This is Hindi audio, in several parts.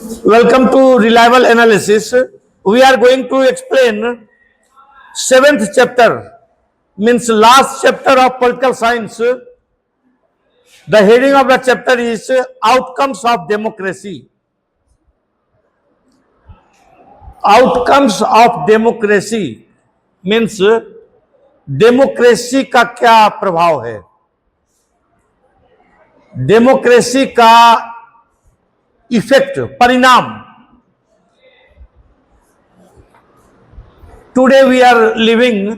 Welcome to Reliable Analysis. We are going to explain seventh chapter, means last chapter of political science. The heading of the chapter is Outcomes of Democracy. Outcomes of Democracy means democracy का क्या प्रभाव है, डेमोक्रेसी का इफेक्ट, परिणाम. Today we are living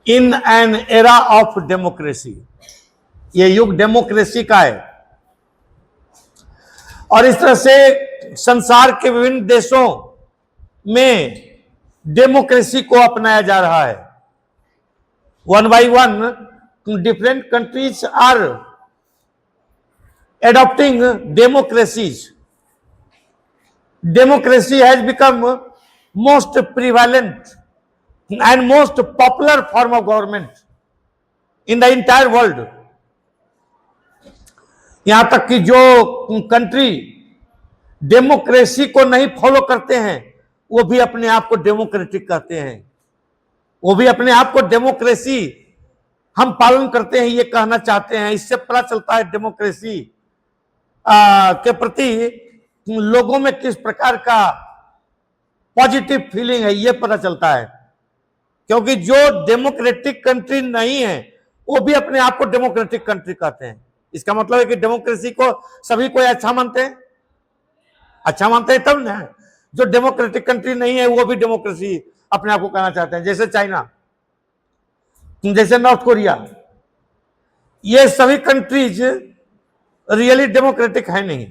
in an era of democracy. ये युग डेमोक्रेसी का है और इस तरह से संसार के विभिन्न देशों में डेमोक्रेसी को अपनाया जा रहा है. One by one different countries are adopting democracies. Democracy has become most prevalent and most popular form of government in the entire world. यहां तक कि जो कंट्री डेमोक्रेसी को नहीं फॉलो करते हैं वो भी अपने आप को डेमोक्रेटिक कहते हैं, वो भी अपने आप को डेमोक्रेसी हम पालन करते हैं ये कहना चाहते हैं. इससे पता चलता है डेमोक्रेसी के प्रति लोगों में किस प्रकार का पॉजिटिव फीलिंग है ये पता चलता है. क्योंकि जो डेमोक्रेटिक कंट्री नहीं है वो भी अपने आप को डेमोक्रेटिक कंट्री कहते हैं. इसका मतलब है कि डेमोक्रेसी को सभी कोई अच्छा मानते हैं, अच्छा मानते हैं तब ना. जो डेमोक्रेटिक कंट्री नहीं है वो भी डेमोक्रेसी अपने आप को कहना चाहते हैं, जैसे चाइना, जैसे नॉर्थ कोरिया. ये सभी कंट्रीज रियली डेमोक्रेटिक है नहीं,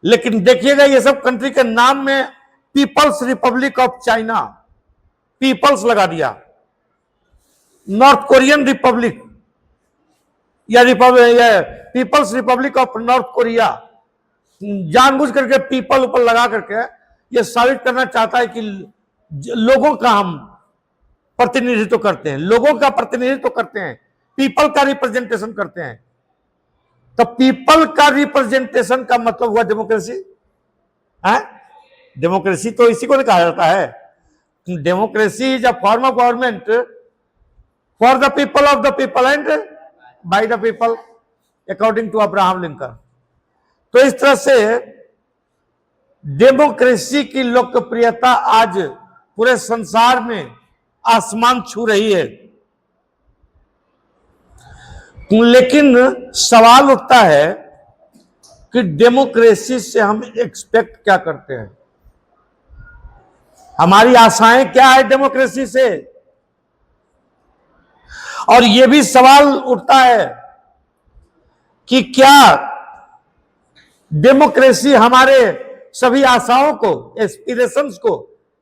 लेकिन देखिएगा ये सब कंट्री के नाम में people's republic of China, people's लगा दिया. नॉर्थ कोरियन रिपब्लिक या people's republic of North Korea, जानबूझ करके पीपल ऊपर लगा करके ये साबित करना चाहता है कि लोगों का हम प्रतिनिधित्व करते हैं, लोगों का प्रतिनिधित्व करते हैं, पीपल का रिप्रेजेंटेशन करते हैं. तो पीपल का रिप्रेजेंटेशन का मतलब हुआ डेमोक्रेसी. डेमोक्रेसी तो इसी को कहा जाता है. Democracy is a form of government for the people, of the people and by the people, according to Abraham Lincoln. तो इस तरह से डेमोक्रेसी की लोकप्रियता आज पूरे संसार में आसमान छू रही है. लेकिन सवाल उठता है कि डेमोक्रेसी से हम एक्सपेक्ट क्या करते हैं, हमारी आशाएं क्या है डेमोक्रेसी से. और यह भी सवाल उठता है कि क्या डेमोक्रेसी हमारे सभी आशाओं को, एस्पिरेशंस को,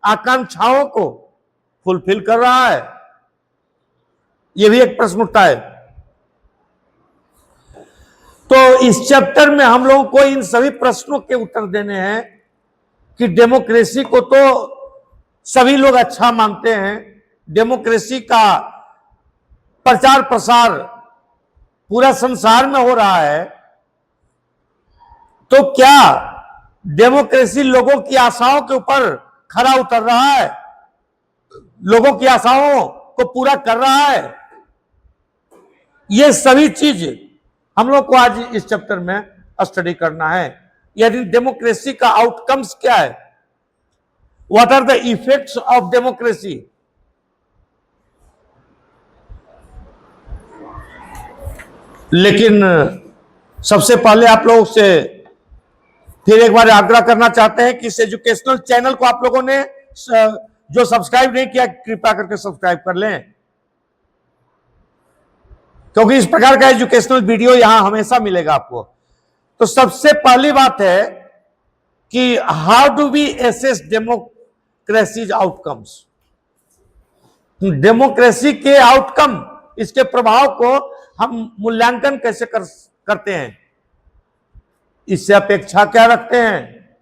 आकांक्षाओं को फुलफिल कर रहा है. यह भी एक प्रश्न उठता है. तो इस चैप्टर में हम लोगों को इन सभी प्रश्नों के उत्तर देने हैं कि डेमोक्रेसी को तो सभी लोग अच्छा मानते हैं, डेमोक्रेसी का प्रचार प्रसार पूरा संसार में हो रहा है, तो क्या डेमोक्रेसी लोगों की आशाओं के ऊपर खरा उतर रहा है, लोगों की आशाओं को पूरा कर रहा है. ये सभी चीज हम लोग को आज इस चैप्टर में स्टडी करना है. यानी डेमोक्रेसी का आउटकम्स क्या है, what are the effects of democracy. लेकिन सबसे पहले आप लोगों से फिर एक बार आग्रह करना चाहते हैं कि इस एजुकेशनल चैनल को आप लोगों ने जो सब्सक्राइब नहीं किया कृपया करके सब्सक्राइब कर लें, क्योंकि इस प्रकार का एजुकेशनल वीडियो यहां हमेशा मिलेगा आपको. तो सबसे पहली बात है कि how do we assess democracy's outcomes. Democracy के आउटकम, इसके प्रभाव को हम मूल्यांकन कैसे करते हैं, इससे अपेक्षा क्या रखते हैं,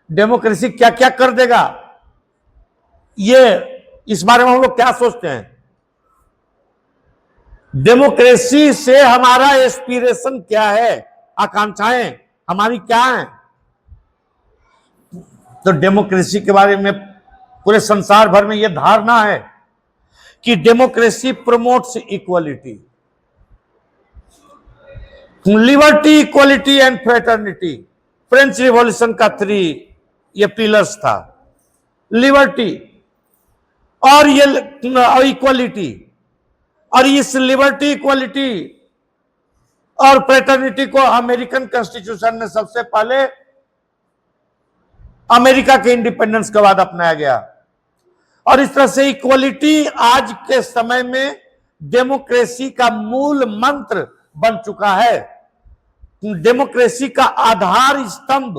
डेमोक्रेसी क्या क्या कर देगा, ये इस बारे में हम लोग क्या सोचते हैं. डेमोक्रेसी से हमारा एस्पिरेशन क्या है, आकांक्षाएं हमारी क्या हैं, तो डेमोक्रेसी के बारे में पूरे संसार भर में यह धारणा है कि democracy promotes equality, liberty, equality and fraternity. French revolution का 3 ये पिलर्स था, लिबर्टी और ये इक्वालिटी। और इस लिबर्टी, इक्वालिटी और फ्रेटर्निटी को अमेरिकन कॉन्स्टिट्यूशन में सबसे पहले अमेरिका के इंडिपेंडेंस के बाद अपनाया गया। और इस तरह से इक्वालिटी आज के समय में डेमोक्रेसी का मूल मंत्र बन चुका है, डेमोक्रेसी का आधार स्तंभ,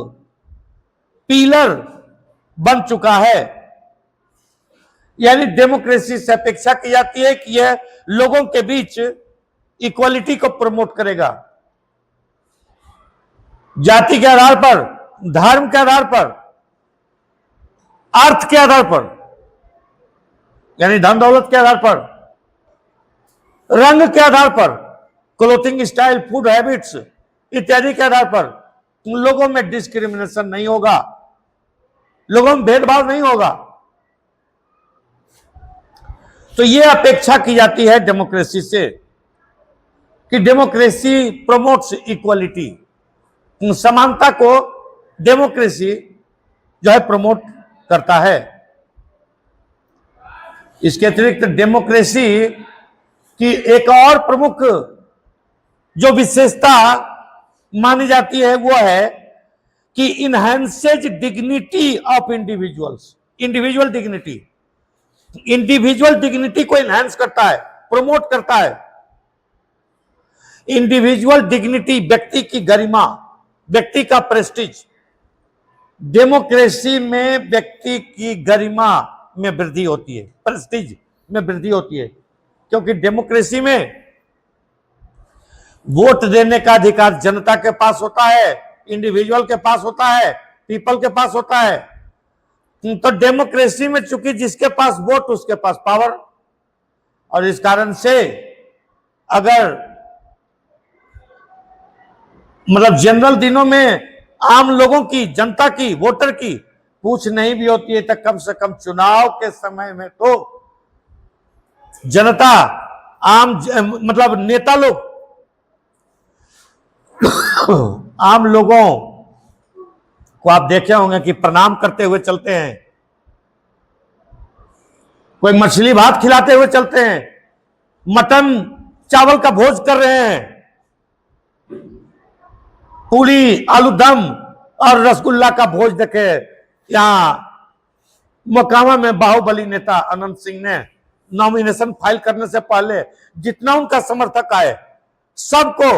पिलर बन चुका है। यानी डेमोक्रेसी से अपेक्षा की जाती है कि यह लोगों के बीच इक्वालिटी को प्रमोट करेगा, जाति के आधार पर, धर्म के आधार पर, अर्थ के आधार पर, यानी धन दौलत के आधार पर, रंग के आधार पर, क्लोथिंग स्टाइल, फूड हैबिट्स इत्यादि के आधार पर लोगों में डिस्क्रिमिनेशन नहीं होगा, लोगों में भेदभाव नहीं होगा। तो यह अपेक्षा की जाती है डेमोक्रेसी से कि डेमोक्रेसी प्रमोट्स इक्वालिटी, समानता को डेमोक्रेसी जो है प्रमोट करता है। इसके अतिरिक्त डेमोक्रेसी की एक और प्रमुख जो विशेषता मानी जाती है वो है कि enhances dignity of individuals, individual dignity, individual dignity को इनहैंस करता है, प्रमोट करता है। इंडिविजुअल डिग्निटी, व्यक्ति की गरिमा, व्यक्ति का प्रेस्टीज, डेमोक्रेसी में व्यक्ति की गरिमा में वृद्धि होती है, प्रेस्टीज में वृद्धि होती है, क्योंकि डेमोक्रेसी में वोट देने का अधिकार जनता के पास होता है, इंडिविजुअल के पास होता है, पीपल के पास होता है। तो डेमोक्रेसी में चूंकि जिसके पास वोट उसके पास पावर, और इस कारण से अगर मतलब जनरल दिनों में आम लोगों की, जनता की, वोटर की पूछ नहीं भी होती है तो कम से कम चुनाव के समय में तो जनता, आम मतलब नेता लोग आम लोगों को आप देखे होंगे कि प्रणाम करते हुए चलते हैं, कोई मछली भात खिलाते हुए चलते हैं, मटन चावल का भोज कर रहे हैं, पूरी, आलू दम और रसगुल्ला का भोज देखे। यहां मोकामा में बाहुबली नेता अनंत सिंह ने नॉमिनेशन फाइल करने से पहले जितना उनका समर्थक आए सबको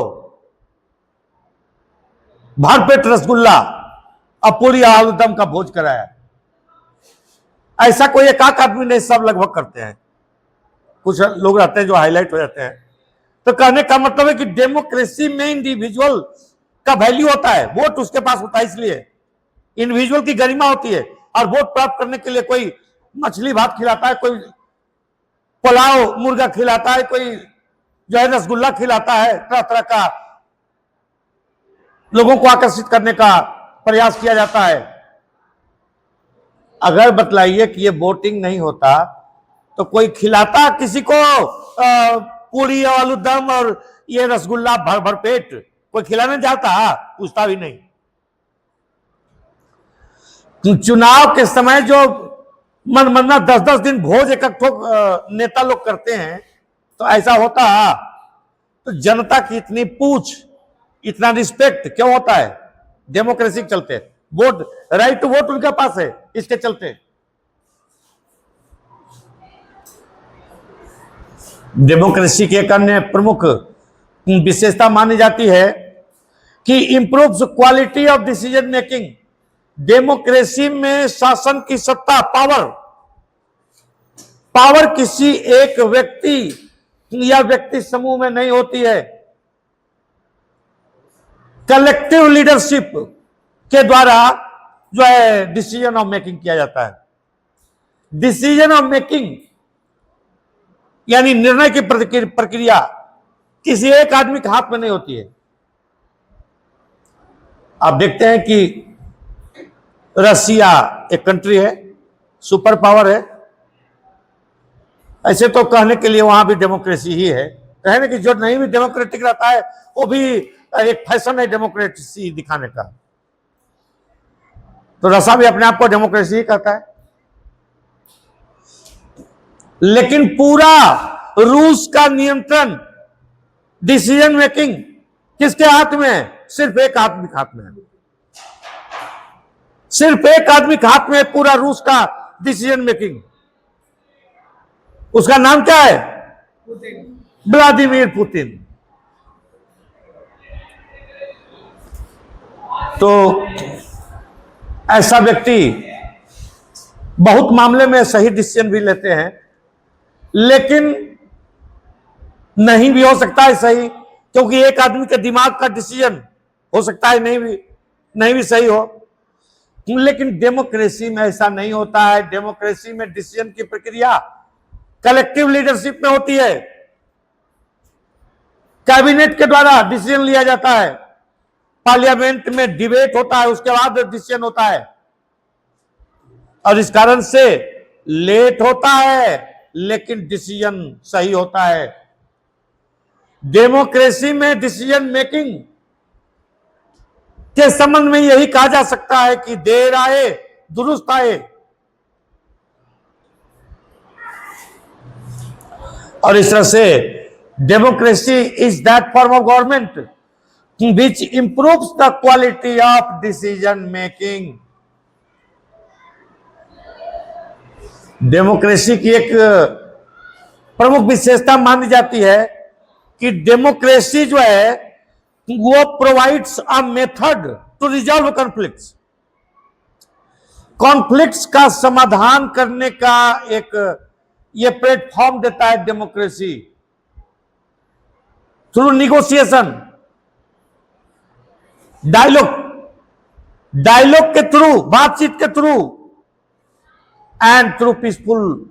भरपेट रसगुल्ला और पूरी आलू दम का भोज कराया। ऐसा कोई एक आदमी नहीं, सब लगभग करते हैं, कुछ लोग रहते हैं जो हाईलाइट हो जाते हैं। तो कहने का मतलब है कि डेमोक्रेसी में इंडिविजुअल का वैल्यू होता है, वोट उसके पास होता है, इसलिए इंडिविजुअल की गरिमा होती है। और वोट प्राप्त करने के लिए कोई मछली भात खिलाता है, कोई पुलाव मुर्गा खिलाता है, कोई जो है रसगुल्ला खिलाता है, तरह तरह का लोगों को आकर्षित करने का प्रयास किया जाता है। अगर बतलाइए कि ये वोटिंग नहीं होता तो कोई खिलाता किसी को पूरी और आलू दम और ये रसगुल्ला भर भर पेट कोई खिलाने जाता, पूछता भी नहीं। चुनाव के समय जो मनमाना 10-10 दिन भोज एक नेता लोग करते हैं, तो ऐसा होता तो जनता की इतनी पूछ, इतना रिस्पेक्ट क्यों होता है? डेमोक्रेसी के चलते, वोट, राइट टू वोट उनके पास है, इसके चलते। डेमोक्रेसी की एक अन्य प्रमुख विशेषता मानी जाती है कि improves quality of decision making. Democracy में शासन की सत्ता, पावर किसी एक व्यक्ति या व्यक्ति समूह में नहीं होती है, कलेक्टिव लीडरशिप के द्वारा जो है डिसीजन ऑफ मेकिंग किया जाता है। डिसीजन ऑफ मेकिंग यानी निर्णय की प्रक्रिया किसी एक आदमी के हाथ में नहीं होती है। आप देखते हैं कि रसिया एक कंट्री है, सुपर पावर है। ऐसे तो कहने के लिए वहां भी डेमोक्रेसी ही है, कहने कि जो नहीं भी डेमोक्रेटिक रहता है वो भी एक फैशन है डेमोक्रेसी दिखाने का। तो रसिया भी अपने आप को डेमोक्रेसी ही कहता है। लेकिन पूरा रूस का नियंत्रण, डिसीजन मेकिंग किसके हाथ में है? सिर्फ एक आदमी के हाथ में है। सिर्फ एक आदमी के हाथ में है पूरा रूस का डिसीजन मेकिंग। उसका नाम क्या है? Vladimir Putin. तो ऐसा व्यक्ति बहुत मामले में सही डिसीजन भी लेते हैं, लेकिन नहीं भी हो सकता है सही, क्योंकि एक आदमी के दिमाग का डिसीजन हो सकता है नहीं भी सही हो। लेकिन डेमोक्रेसी में ऐसा नहीं होता है। डेमोक्रेसी में डिसीजन की प्रक्रिया कलेक्टिव लीडरशिप में होती है। कैबिनेट के द्वारा डिसीजन लिया जाता है, पार्लियामेंट में डिबेट होता है, उसके बाद डिसीजन होता है, और इस कारण से लेट होता है लेकिन डिसीजन सही होता है। डेमोक्रेसी में डिसीजन मेकिंग के संबंध में यही कहा जा सकता है कि देर आए दुरुस्त आए। और इस तरह से democracy is that form of government which improves the quality of decision making. Democracy की एक प्रमुख विशेषता मानी जाती है कि डेमोक्रेसी जो है वो provides a method to resolve conflicts. Conflicts का समाधान करने का एक ये प्लेटफॉर्म देता है डेमोक्रेसी, थ्रू निगोशिएशन, डायलॉग के थ्रू, बातचीत के through, and through peaceful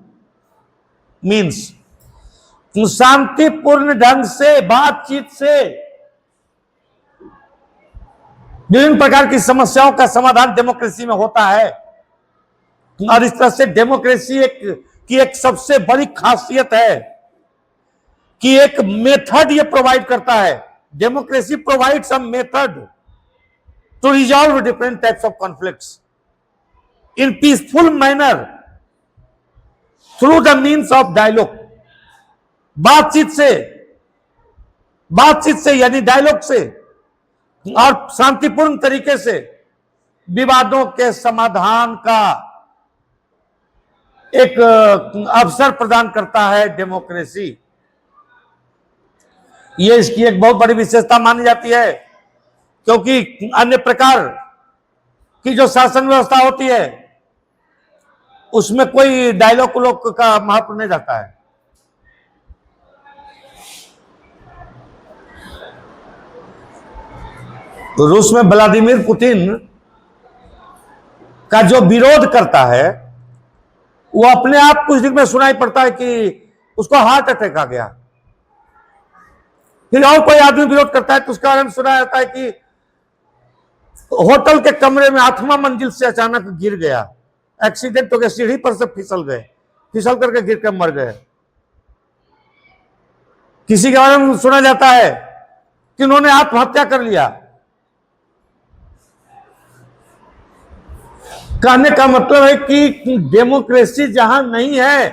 means, शांतिपूर्ण ढंग से, बातचीत से विभिन्न प्रकार की समस्याओं का समाधान डेमोक्रेसी में होता है। और इस तरह से डेमोक्रेसी एक सबसे बड़ी खासियत है कि एक मेथड ये प्रोवाइड करता है। Democracy provides a method to resolve different types of conflicts in peaceful manner through the means of dialogue. बातचीत से यानी डायलॉग से और शांतिपूर्ण तरीके से विवादों के समाधान का एक अवसर प्रदान करता है डेमोक्रेसी। ये इसकी एक बहुत बड़ी विशेषता मानी जाती है, क्योंकि अन्य प्रकार की जो शासन व्यवस्था होती है उसमें कोई डायलॉग का महत्व नहीं रहता है। रूस में व्लादिमीर पुतिन का जो विरोध करता है वो अपने आप कुछ दिन में सुनाई पड़ता है कि उसको हार्ट अटैक आ गया। फिर और कोई आदमी विरोध करता है तो उसका कारण सुना जाता है कि होटल के कमरे में 8वां मंजिल से अचानक गिर गया, एक्सीडेंट हो गया, सीढ़ी पर से फिसल गए, फिसल करके गिर कर मर गए। किसी के बारे में सुना जाता है कि उन्होंने आत्महत्या कर लिया। कहने का मतलब है कि डेमोक्रेसी जहां नहीं है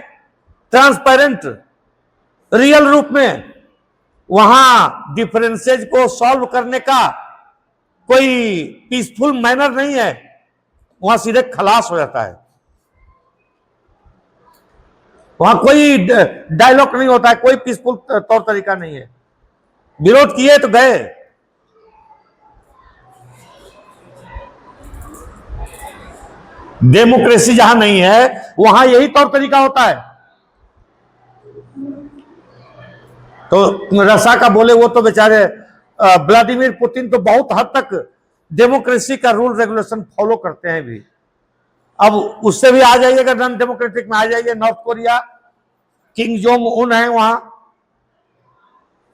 ट्रांसपेरेंट रियल रूप में, वहां डिफरेंसेज को सॉल्व करने का कोई पीसफुल मैनर नहीं है, वहां सीधे खलास हो जाता है। वहां कोई डायलॉग नहीं होता है, कोई पीसफुल तौर तरीका नहीं है। विरोध किए तो गए। डेमोक्रेसी जहां नहीं है वहां यही तौर तरीका होता है। तो रसा का बोले वो तो बेचारे व्लादिमीर पुतिन तो बहुत हद तक डेमोक्रेसी का रूल रेगुलेशन फॉलो करते हैं भी। अब उससे भी आ जाइएगा, नॉन डेमोक्रेटिक में आ जाइए, north Korea, king Jong Un है वहां,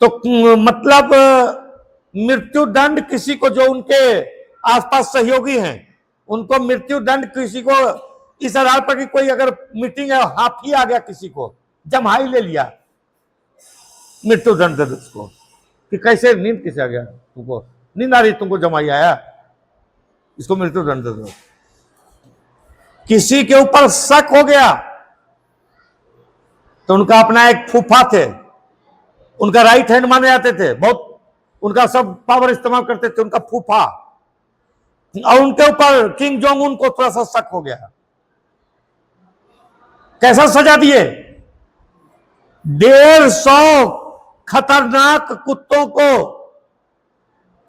तो मतलब मृत्यु दंड किसी को जो उनके आसपास सहयोगी हैं उनको मृत्यु दंड किसी को इस आधार पर कि कोई अगर मीटिंग है, हाथी आ गया किसी को, जम्हाई ले लिया, मृत्यु दंड दे दो उसको। कि कैसे नींद किसे आ गया, तुमको नींद आ रही, तुमको जमाई आया, इसको मृत्यु दंड दे दो। किसी के ऊपर शक हो गया तो उनका अपना एक फूफा थे, उनका राइट हैंड माने जाते थे, बहुत उनका सब पावर इस्तेमाल करते थे, उनका फूफा, और उनके ऊपर किंग जोंग उन को थोड़ा सा शक हो गया। कैसा सजा दिए? 150 खतरनाक कुत्तों को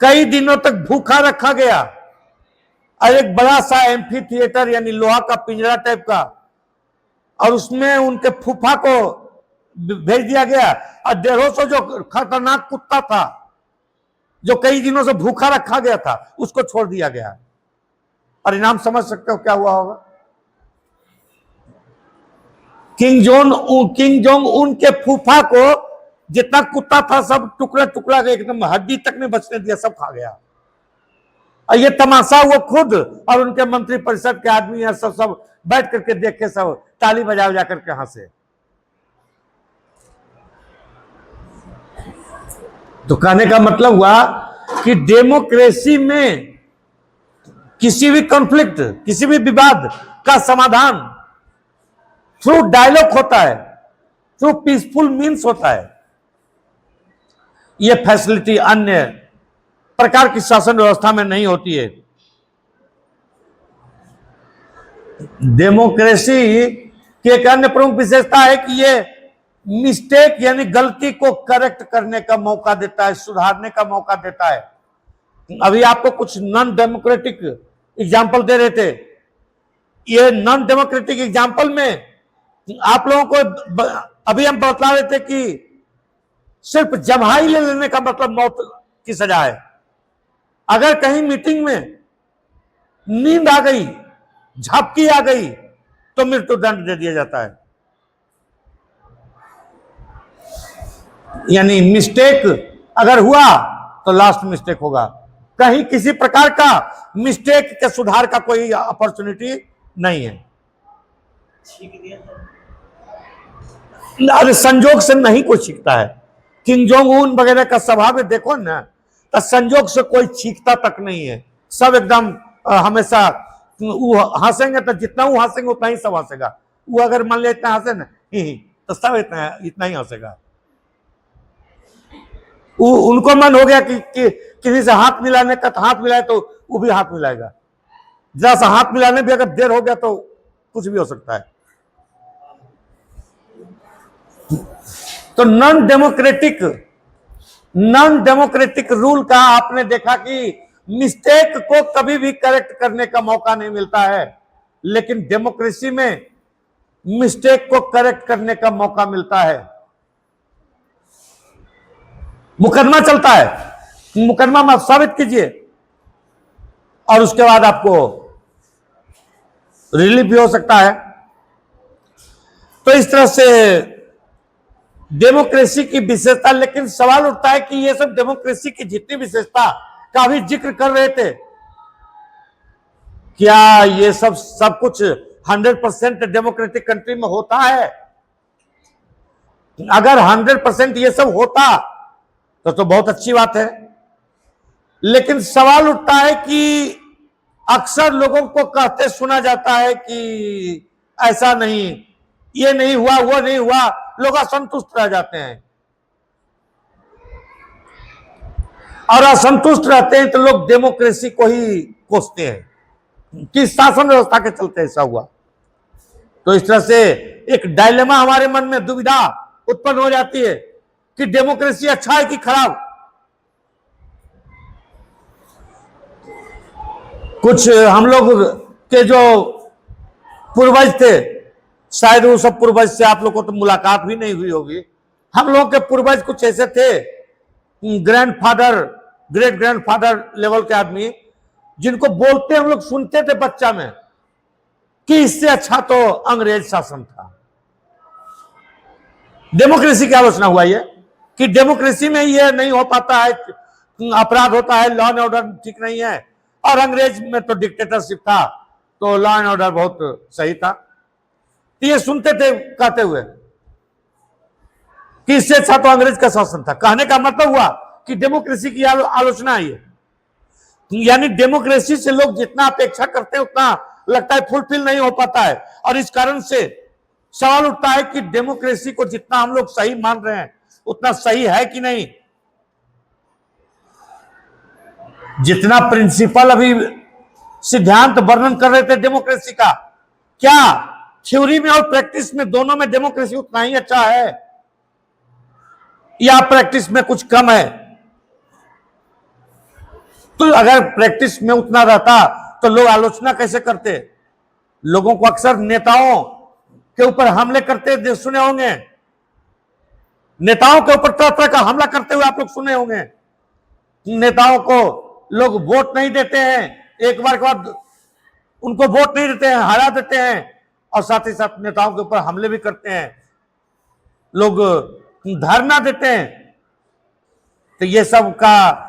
कई दिनों तक भूखा रखा गया, और एक बड़ा सा एम्फी थिएटर यानी लोहा का पिंजरा टाइप का, और उसमें उनके फूफा को भेज दिया गया, और 150 जो खतरनाक कुत्ता था जो कई दिनों से भूखा रखा गया था, उसको छोड़ दिया गया। और इनाम समझ सकते हो क्या हुआ होगा? किंग जोंग उनके फूफा को जितना कुत्ता था सब टुकड़ा टुकड़ा एकदम हड्डी तक नहीं बचने दिया, सब खा गया। और ये तमाशा वो खुद और उनके मंत्री परिषद के आदमी है, सब बैठ करके देखे, सब ताली बजा बजा करके हंसे। तो कहने का मतलब हुआ कि डेमोक्रेसी में किसी भी कॉन्फ्लिक्ट, किसी भी विवाद का समाधान थ्रू डायलॉग होता है, थ्रू पीसफुल मीन्स होता है। यह फैसिलिटी अन्य प्रकार की शासन व्यवस्था में नहीं होती है। डेमोक्रेसी की एक अन्य प्रमुख विशेषता है कि यह मिस्टेक यानी गलती को करेक्ट करने का मौका देता है, सुधारने का मौका देता है। अभी आपको कुछ नॉन डेमोक्रेटिक एग्जाम्पल दे रहे थे। ये नॉन डेमोक्रेटिक एग्जाम्पल में आप लोगों को अभी हम बतला रहे थे कि सिर्फ जम्हाई ले लेने का मतलब मौत की सजा है। अगर कहीं मीटिंग में नींद आ गई, झपकी आ गई, तो मृत्यु दंड दे दिया जाता है। यानी मिस्टेक अगर हुआ तो लास्ट मिस्टेक होगा, कहीं किसी प्रकार का मिस्टेक के सुधार का कोई अपॉर्चुनिटी नहीं है। अरे संजोग से नहीं कोई सीखता है। किंग जोंग उन वगैरह का स्वभाव में देखो ना, तो संजोग से कोई सीखता तक नहीं है। सब एकदम हमेशा हंसेंगे, तो जितना वो हंसेंगे उतना ही सब हंसेगा। वो अगर मान लिया इतना हंसे ना तो सब इतना ही हंसेगा। उनको मन हो गया कि किसी से हाथ मिलाने का, तो हाथ मिलाए तो वो भी हाथ मिलाएगा। जरा सा हाथ मिलाने भी अगर देर हो गया तो कुछ भी हो सकता है। तो नॉन डेमोक्रेटिक रूल का आपने देखा कि मिस्टेक को कभी भी करेक्ट करने का मौका नहीं मिलता है, लेकिन डेमोक्रेसी में मिस्टेक को करेक्ट करने का मौका मिलता है। मुकदमा चलता है, मुकदमा में आप साबित कीजिए और उसके बाद आपको रिलीफ भी हो सकता है। तो इस तरह से डेमोक्रेसी की विशेषता, लेकिन सवाल उठता है कि ये सब डेमोक्रेसी की जितनी विशेषता का भी जिक्र कर रहे थे, क्या ये सब कुछ 100% डेमोक्रेटिक कंट्री में होता है? अगर 100% ये सब होता तो बहुत अच्छी बात है। लेकिन सवाल उठता है कि अक्सर लोगों को कहते सुना जाता है कि ऐसा नहीं, ये नहीं हुआ, वो नहीं हुआ, लोग असंतुष्ट रह जाते हैं। और असंतुष्ट रहते हैं तो लोग डेमोक्रेसी को ही कोसते हैं कि शासन व्यवस्था के चलते ऐसा हुआ। तो इस तरह से एक डायलेमा हमारे मन में दुविधा उत्पन्न हो जाती है कि डेमोक्रेसी अच्छा है कि खराब। कुछ हम लोग के जो पूर्वज थे, शायद वो सब पूर्वज से आप लोग को तो मुलाकात भी नहीं हुई होगी। हम लोग के पूर्वज कुछ ऐसे थे, ग्रैंडफादर, ग्रेट ग्रैंडफादर लेवल के आदमी, जिनको बोलते हम लोग सुनते थे बच्चा में कि इससे अच्छा तो अंग्रेज शासन था। डेमोक्रेसी की आलोचना हुआ ये कि डेमोक्रेसी में ये नहीं हो पाता है, अपराध होता है, लॉ एंड ऑर्डर ठीक नहीं है, और अंग्रेज में तो डिक्टेटरशिप था, तो लॉ एंड ऑर्डर बहुत सही था। तो ये सुनते थे कहते हुए कि इससे अच्छा तो अंग्रेज का शासन था। कहने का मतलब हुआ कि डेमोक्रेसी की आलोचना है। यानी डेमोक्रेसी से लोग जितना अपेक्षा करते हैं उतना लगता है फुलफिल नहीं हो पाता है। और इस कारण से सवाल उठता है कि डेमोक्रेसी को जितना हम लोग सही मान रहे हैं उतना सही है कि नहीं। जितना प्रिंसिपल अभी सिद्धांत वर्णन कर रहे थे डेमोक्रेसी का, क्या थ्योरी में और प्रैक्टिस में दोनों में डेमोक्रेसी उतना ही अच्छा है या प्रैक्टिस में कुछ कम है? तो अगर प्रैक्टिस में उतना रहता तो लोग आलोचना कैसे करते? लोगों को अक्सर नेताओं के ऊपर हमले करते सुने होंगे, नेताओं के ऊपर तरह तरह का हमला करते हुए आप लोग सुने होंगे। नेताओं को लोग वोट नहीं देते हैं, एक बार के बाद उनको वोट नहीं देते हैं, हरा देते हैं, और साथ ही साथ नेताओं के ऊपर हमले भी करते हैं, लोग धरना देते हैं। तो ये सब का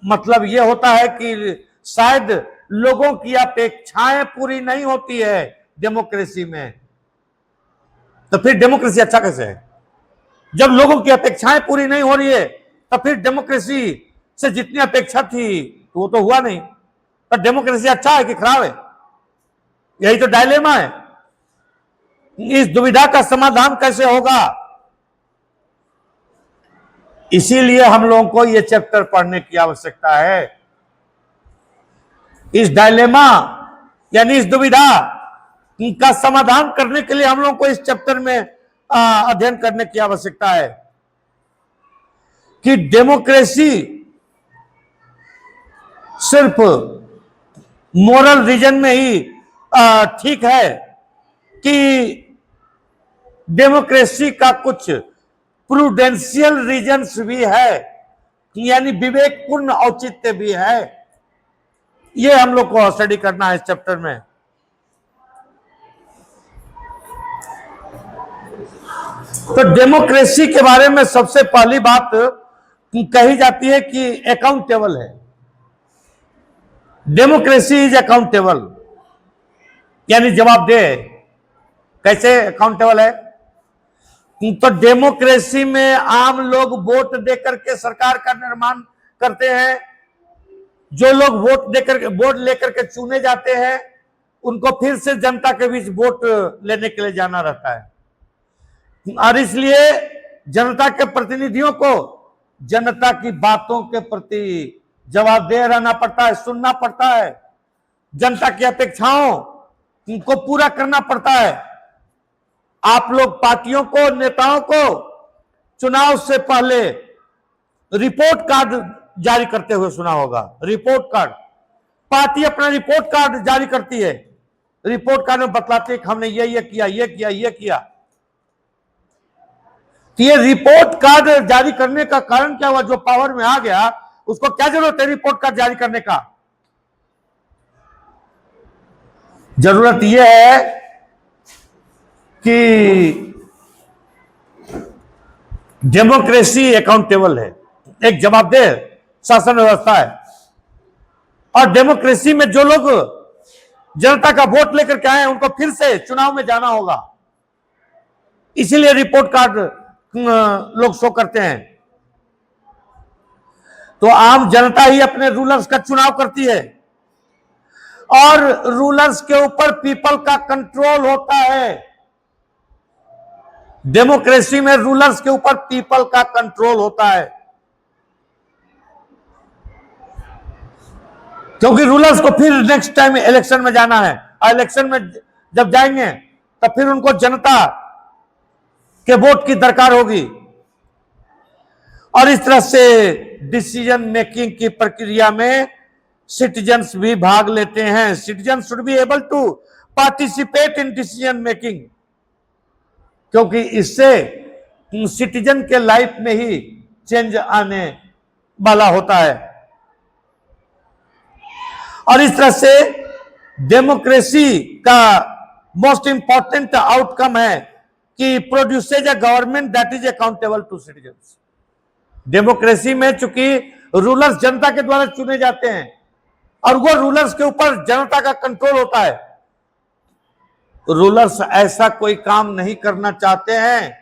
मतलब ये होता है कि शायद लोगों की अपेक्षाएं पूरी नहीं होती है डेमोक्रेसी में। तो फिर डेमोक्रेसी अच्छा कैसे है? जब लोगों की अपेक्षाएं पूरी नहीं हो रही है तो फिर डेमोक्रेसी से जितनी अपेक्षा थी तो वो तो हुआ नहीं। तो डेमोक्रेसी अच्छा है कि खराब है? यही तो डायलेमा है। इस दुविधा का समाधान कैसे होगा? इसीलिए हम लोगों को यह चैप्टर पढ़ने की आवश्यकता है। इस डायलेमा यानी इस दुविधा का समाधान करने के लिए हम लोगों को इस चैप्टर में अध्ययन करने की आवश्यकता है कि डेमोक्रेसी सिर्फ मोरल रीजन में ही ठीक है कि डेमोक्रेसी का कुछ प्रूडेंशियल रीजन्स भी है, यानी विवेकपूर्ण औचित्य भी है। ये हम लोग को स्टडी करना है इस चैप्टर में। तो डेमोक्रेसी के बारे में सबसे पहली बात कही जाती है कि अकाउंटेबल है। डेमोक्रेसी इज अकाउंटेबल, यानी जवाबदेह। कैसे अकाउंटेबल है? तो डेमोक्रेसी में आम लोग वोट देकर के सरकार का निर्माण करते हैं। जो लोग वोट लेकर के चुने जाते हैं उनको फिर से जनता के बीच वोट लेने के लिए जाना रहता है, और इसलिए जनता के प्रतिनिधियों को जनता की बातों के प्रति जवाबदेह रहना पड़ता है, सुनना पड़ता है, जनता की अपेक्षाओं को पूरा करना पड़ता है। आप लोग पार्टियों को, नेताओं को चुनाव से पहले रिपोर्ट कार्ड जारी करते हुए सुना होगा। रिपोर्ट कार्ड, पार्टी अपना रिपोर्ट कार्ड जारी करती है। रिपोर्ट कार्ड में बतलाते हैं कि हमने ये किया, ये किया, ये किया। तो ये रिपोर्ट कार्ड जारी करने का कारण क्या हुआ? जो पावर में आ गया उसको क्या जरूरत है रिपोर्ट कार्ड जारी करने का? जरूरत यह है कि डेमोक्रेसी अकाउंटेबल है, एक जवाबदेह शासन व्यवस्था है। और डेमोक्रेसी में जो लोग जनता का वोट लेकर के आए हैं उनको फिर से चुनाव में जाना होगा, इसीलिए रिपोर्ट कार्ड लोग शो करते हैं। तो आम जनता ही अपने रूलर्स का चुनाव करती है और रूलर्स के ऊपर पीपल का कंट्रोल होता है। डेमोक्रेसी में रूलर्स के ऊपर पीपल का कंट्रोल होता है, क्योंकि रूलर्स को फिर नेक्स्ट टाइम इलेक्शन में जाना है, और इलेक्शन में जब जाएंगे तब फिर उनको जनता के वोट की दरकार होगी। और इस तरह से डिसीजन मेकिंग की प्रक्रिया में सिटीजन्स भी भाग लेते हैं। Citizen should be able to participate in decision making, क्योंकि इससे सिटीजन के लाइफ में ही चेंज आने वाला होता है। और इस तरह से डेमोक्रेसी का मोस्ट इंपॉर्टेंट आउटकम है कि produces a government that is accountable to citizens. Democracy में चूंकि रूलर्स जनता के द्वारा चुने जाते हैं, और वो रूलर्स के ऊपर जनता का कंट्रोल होता है। रूलर्स ऐसा कोई काम नहीं करना चाहते हैं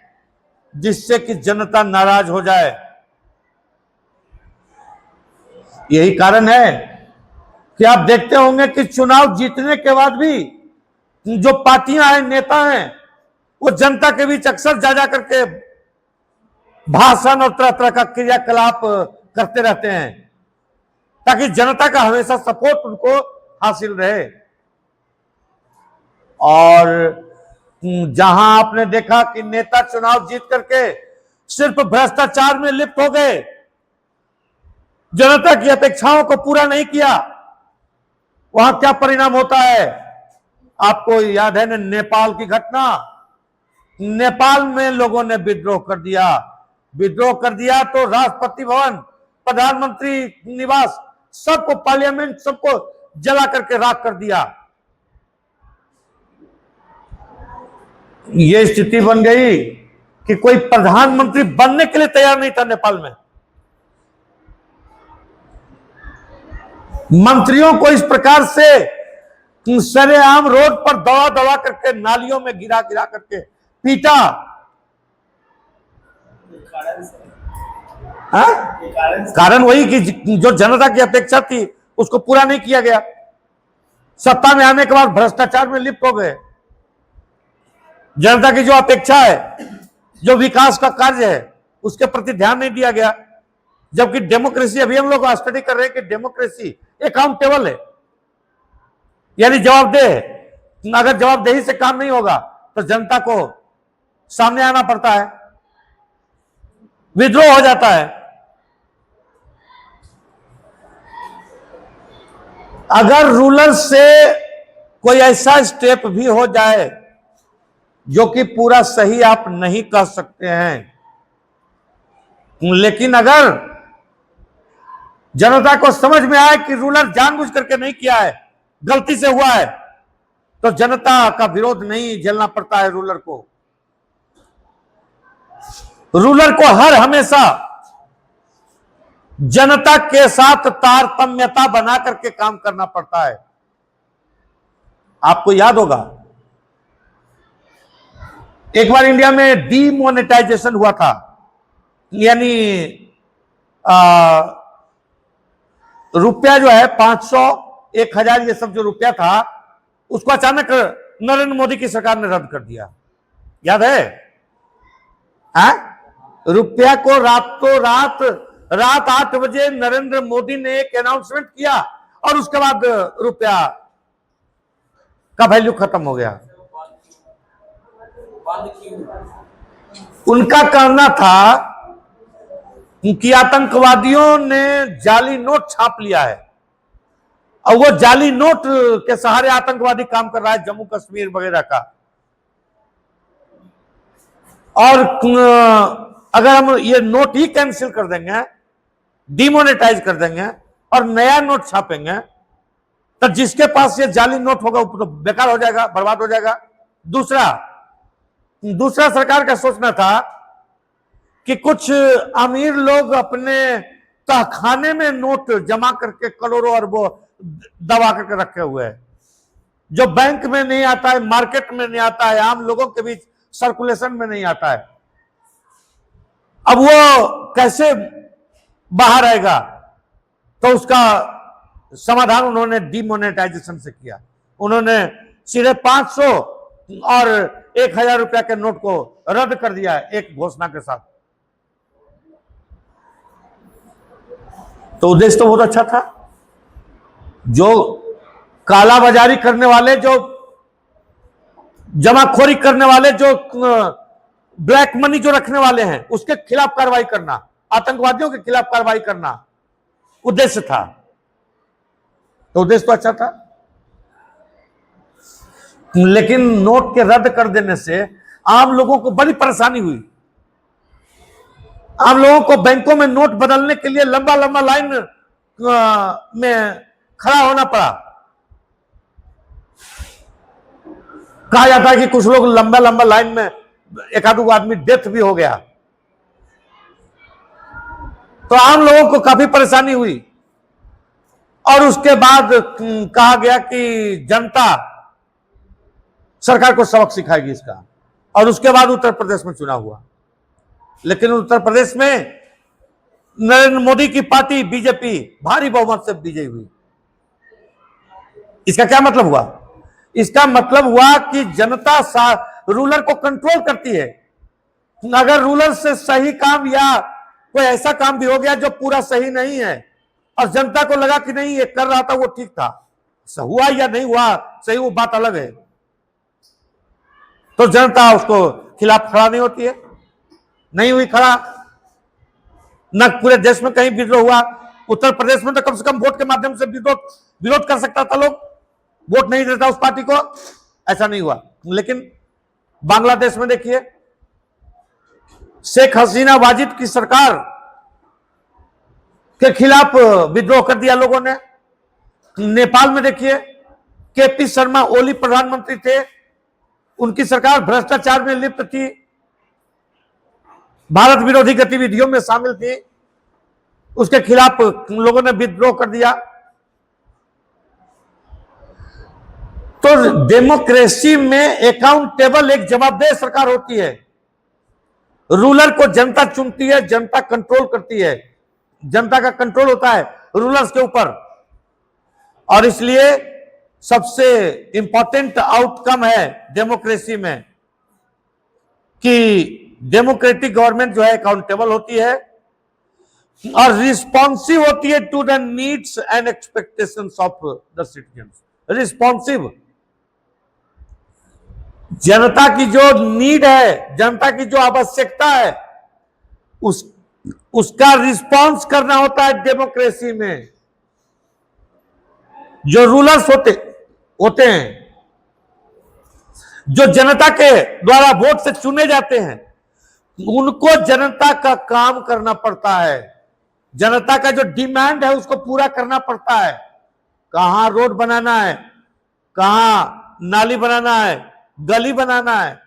जिससे कि जनता नाराज हो जाए। यही कारण है कि आप देखते होंगे कि चुनाव जीतने के बाद भी जो पार्टियां हैं, नेता हैं, वो जनता के बीच अक्सर जा जा करके भाषण और तरह तरह का क्रियाकलाप करते रहते हैं ताकि जनता का हमेशा सपोर्ट उनको हासिल रहे। और जहां आपने देखा कि नेता चुनाव जीत करके सिर्फ भ्रष्टाचार में लिप्त हो गए, जनता की अपेक्षाओं को पूरा नहीं किया, वहां क्या परिणाम होता है आपको याद है ना, नेपाल की घटना। नेपाल में लोगों ने विद्रोह कर दिया। विद्रोह कर दिया तो राष्ट्रपति भवन, प्रधानमंत्री निवास, सबको, पार्लियामेंट सबको जला करके राख कर दिया। यह स्थिति बन गई कि कोई प्रधानमंत्री बनने के लिए तैयार नहीं था नेपाल में। मंत्रियों को इस प्रकार से सरेआम रोड पर दवा दवा करके, नालियों में गिरा गिरा करके पीटा। कारण वही कि जो जनता की अपेक्षा थी उसको पूरा नहीं किया गया। सत्ता में आने के बाद भ्रष्टाचार में लिप्त हो गए। जनता की जो अपेक्षा है, जो विकास का कार्य है, उसके प्रति ध्यान नहीं दिया गया। जबकि डेमोक्रेसी, अभी हम लोग स्टडी कर रहे हैं कि डेमोक्रेसी अकाउंटेबल है, यानी जवाबदेह है। अगर जवाबदेही से काम नहीं होगा तो जनता को सामने आना पड़ता है, विद्रोह हो जाता है। अगर रूलर से कोई ऐसा स्टेप भी हो जाए जो कि पूरा सही आप नहीं कह सकते हैं, लेकिन अगर जनता को समझ में आए कि रूलर जानबूझ करके नहीं किया है, गलती से हुआ है, तो जनता का विरोध नहीं झेलना पड़ता है रूलर को। रूलर को हर हमेशा जनता के साथ तारतम्यता बना करके काम करना पड़ता है। आपको याद होगा एक बार इंडिया में डीमोनेटाइजेशन हुआ था, यानी रुपया जो है 500, 1000, ये सब जो रुपया था उसको अचानक नरेंद्र मोदी की सरकार ने रद्द कर दिया। याद है? रुपया को रात 8 बजे नरेंद्र मोदी ने एक अनाउंसमेंट किया और उसके बाद रुपया का वैल्यू खत्म हो गया। उनका कहना था कि आतंकवादियों ने जाली नोट छाप लिया है और वो जाली नोट के सहारे आतंकवादी काम कर रहा है, जम्मू कश्मीर वगैरह का। और अगर हम ये नोट ही कैंसिल कर देंगे, डिमोनेटाइज कर देंगे और नया नोट छापेंगे, तो जिसके पास ये जाली नोट होगा वो तो बेकार हो जाएगा, बर्बाद हो जाएगा। दूसरा सरकार का सोचना था कि कुछ अमीर लोग अपने तहखाने में नोट जमा करके करोड़ों अरबों दबा करके रखे हुए हैं, जो बैंक में नहीं आता है, मार्केट में नहीं आता है, आम लोगों के बीच सर्कुलेशन में नहीं आता है। अब वो कैसे बाहर आएगा? तो उसका समाधान उन्होंने डिमोनेटाइजेशन से किया। उन्होंने सीधे 500 और 1000 रुपया के नोट को रद्द कर दिया है एक घोषणा के साथ। तो उद्देश्य तो बहुत अच्छा था। जो कालाबाजारी करने वाले, जो जमाखोरी करने वाले, जो ब्लैक मनी जो रखने वाले हैं, उसके खिलाफ कार्रवाई करना, आतंकवादियों के खिलाफ कार्रवाई करना उद्देश्य था। तो उद्देश्य तो अच्छा था, लेकिन नोट के रद्द कर देने से आम लोगों को बड़ी परेशानी हुई। आम लोगों को बैंकों में नोट बदलने के लिए लंबा लंबा लाइन में खड़ा होना पड़ा। कहा जाता है कि कुछ लोग लंबा लंबा लाइन में, एक आध आदमी डेथ भी हो गया। तो आम लोगों को काफी परेशानी हुई और उसके बाद कहा गया कि जनता सरकार को सबक सिखाएगी इसका, और उसके बाद उत्तर प्रदेश में चुनाव हुआ। लेकिन उत्तर प्रदेश में नरेंद्र मोदी की पार्टी बीजेपी भारी बहुमत से विजयी हुई। इसका क्या मतलब हुआ? इसका मतलब हुआ कि जनता रूलर को कंट्रोल करती है। अगर रूलर से सही काम या कोई ऐसा काम भी हो गया जो पूरा सही नहीं है और जनता को लगा कि नहीं ये कर रहा था वो ठीक था, हुआ या नहीं हुआ सही वो बात अलग है, तो जनता उसको खिलाफ खड़ा नहीं होती है। नहीं हुई खड़ा, न पूरे देश में कहीं विद्रोह हुआ। उत्तर प्रदेश में तो कम से कम वोट के माध्यम से विरोध कर सकता था, लोग वोट नहीं देता उस पार्टी को, ऐसा नहीं हुआ। लेकिन बांग्लादेश में देखिए, शेख हसीना वाजिद की सरकार के खिलाफ विद्रोह कर दिया लोगों ने। नेपाल में देखिए, केपी शर्मा ओली प्रधानमंत्री थे, उनकी सरकार भ्रष्टाचार में लिप्त थी, भारत विरोधी गतिविधियों में शामिल थी, उसके खिलाफ लोगों ने विद्रोह कर दिया। तो डेमोक्रेसी में अकाउंटेबल एक जवाबदेह सरकार होती है। रूलर को जनता चुनती है, जनता कंट्रोल करती है, जनता का कंट्रोल होता है रूलर्स के ऊपर। और इसलिए सबसे इंपॉर्टेंट आउटकम है डेमोक्रेसी में कि डेमोक्रेटिक गवर्नमेंट जो है अकाउंटेबल होती है और रिस्पॉन्सिव होती है to the needs and expectations of the citizens. Responsive, जनता की जो नीड है, जनता की जो आवश्यकता है, उसका रिस्पॉन्स करना होता है डेमोक्रेसी में। जो रूलर्स होते हैं, जो जनता के द्वारा वोट से चुने जाते हैं, उनको जनता का काम करना पड़ता है, जनता का जो डिमांड है उसको पूरा करना पड़ता है। कहां रोड बनाना है, कहां नाली बनाना है, गली बनाना है,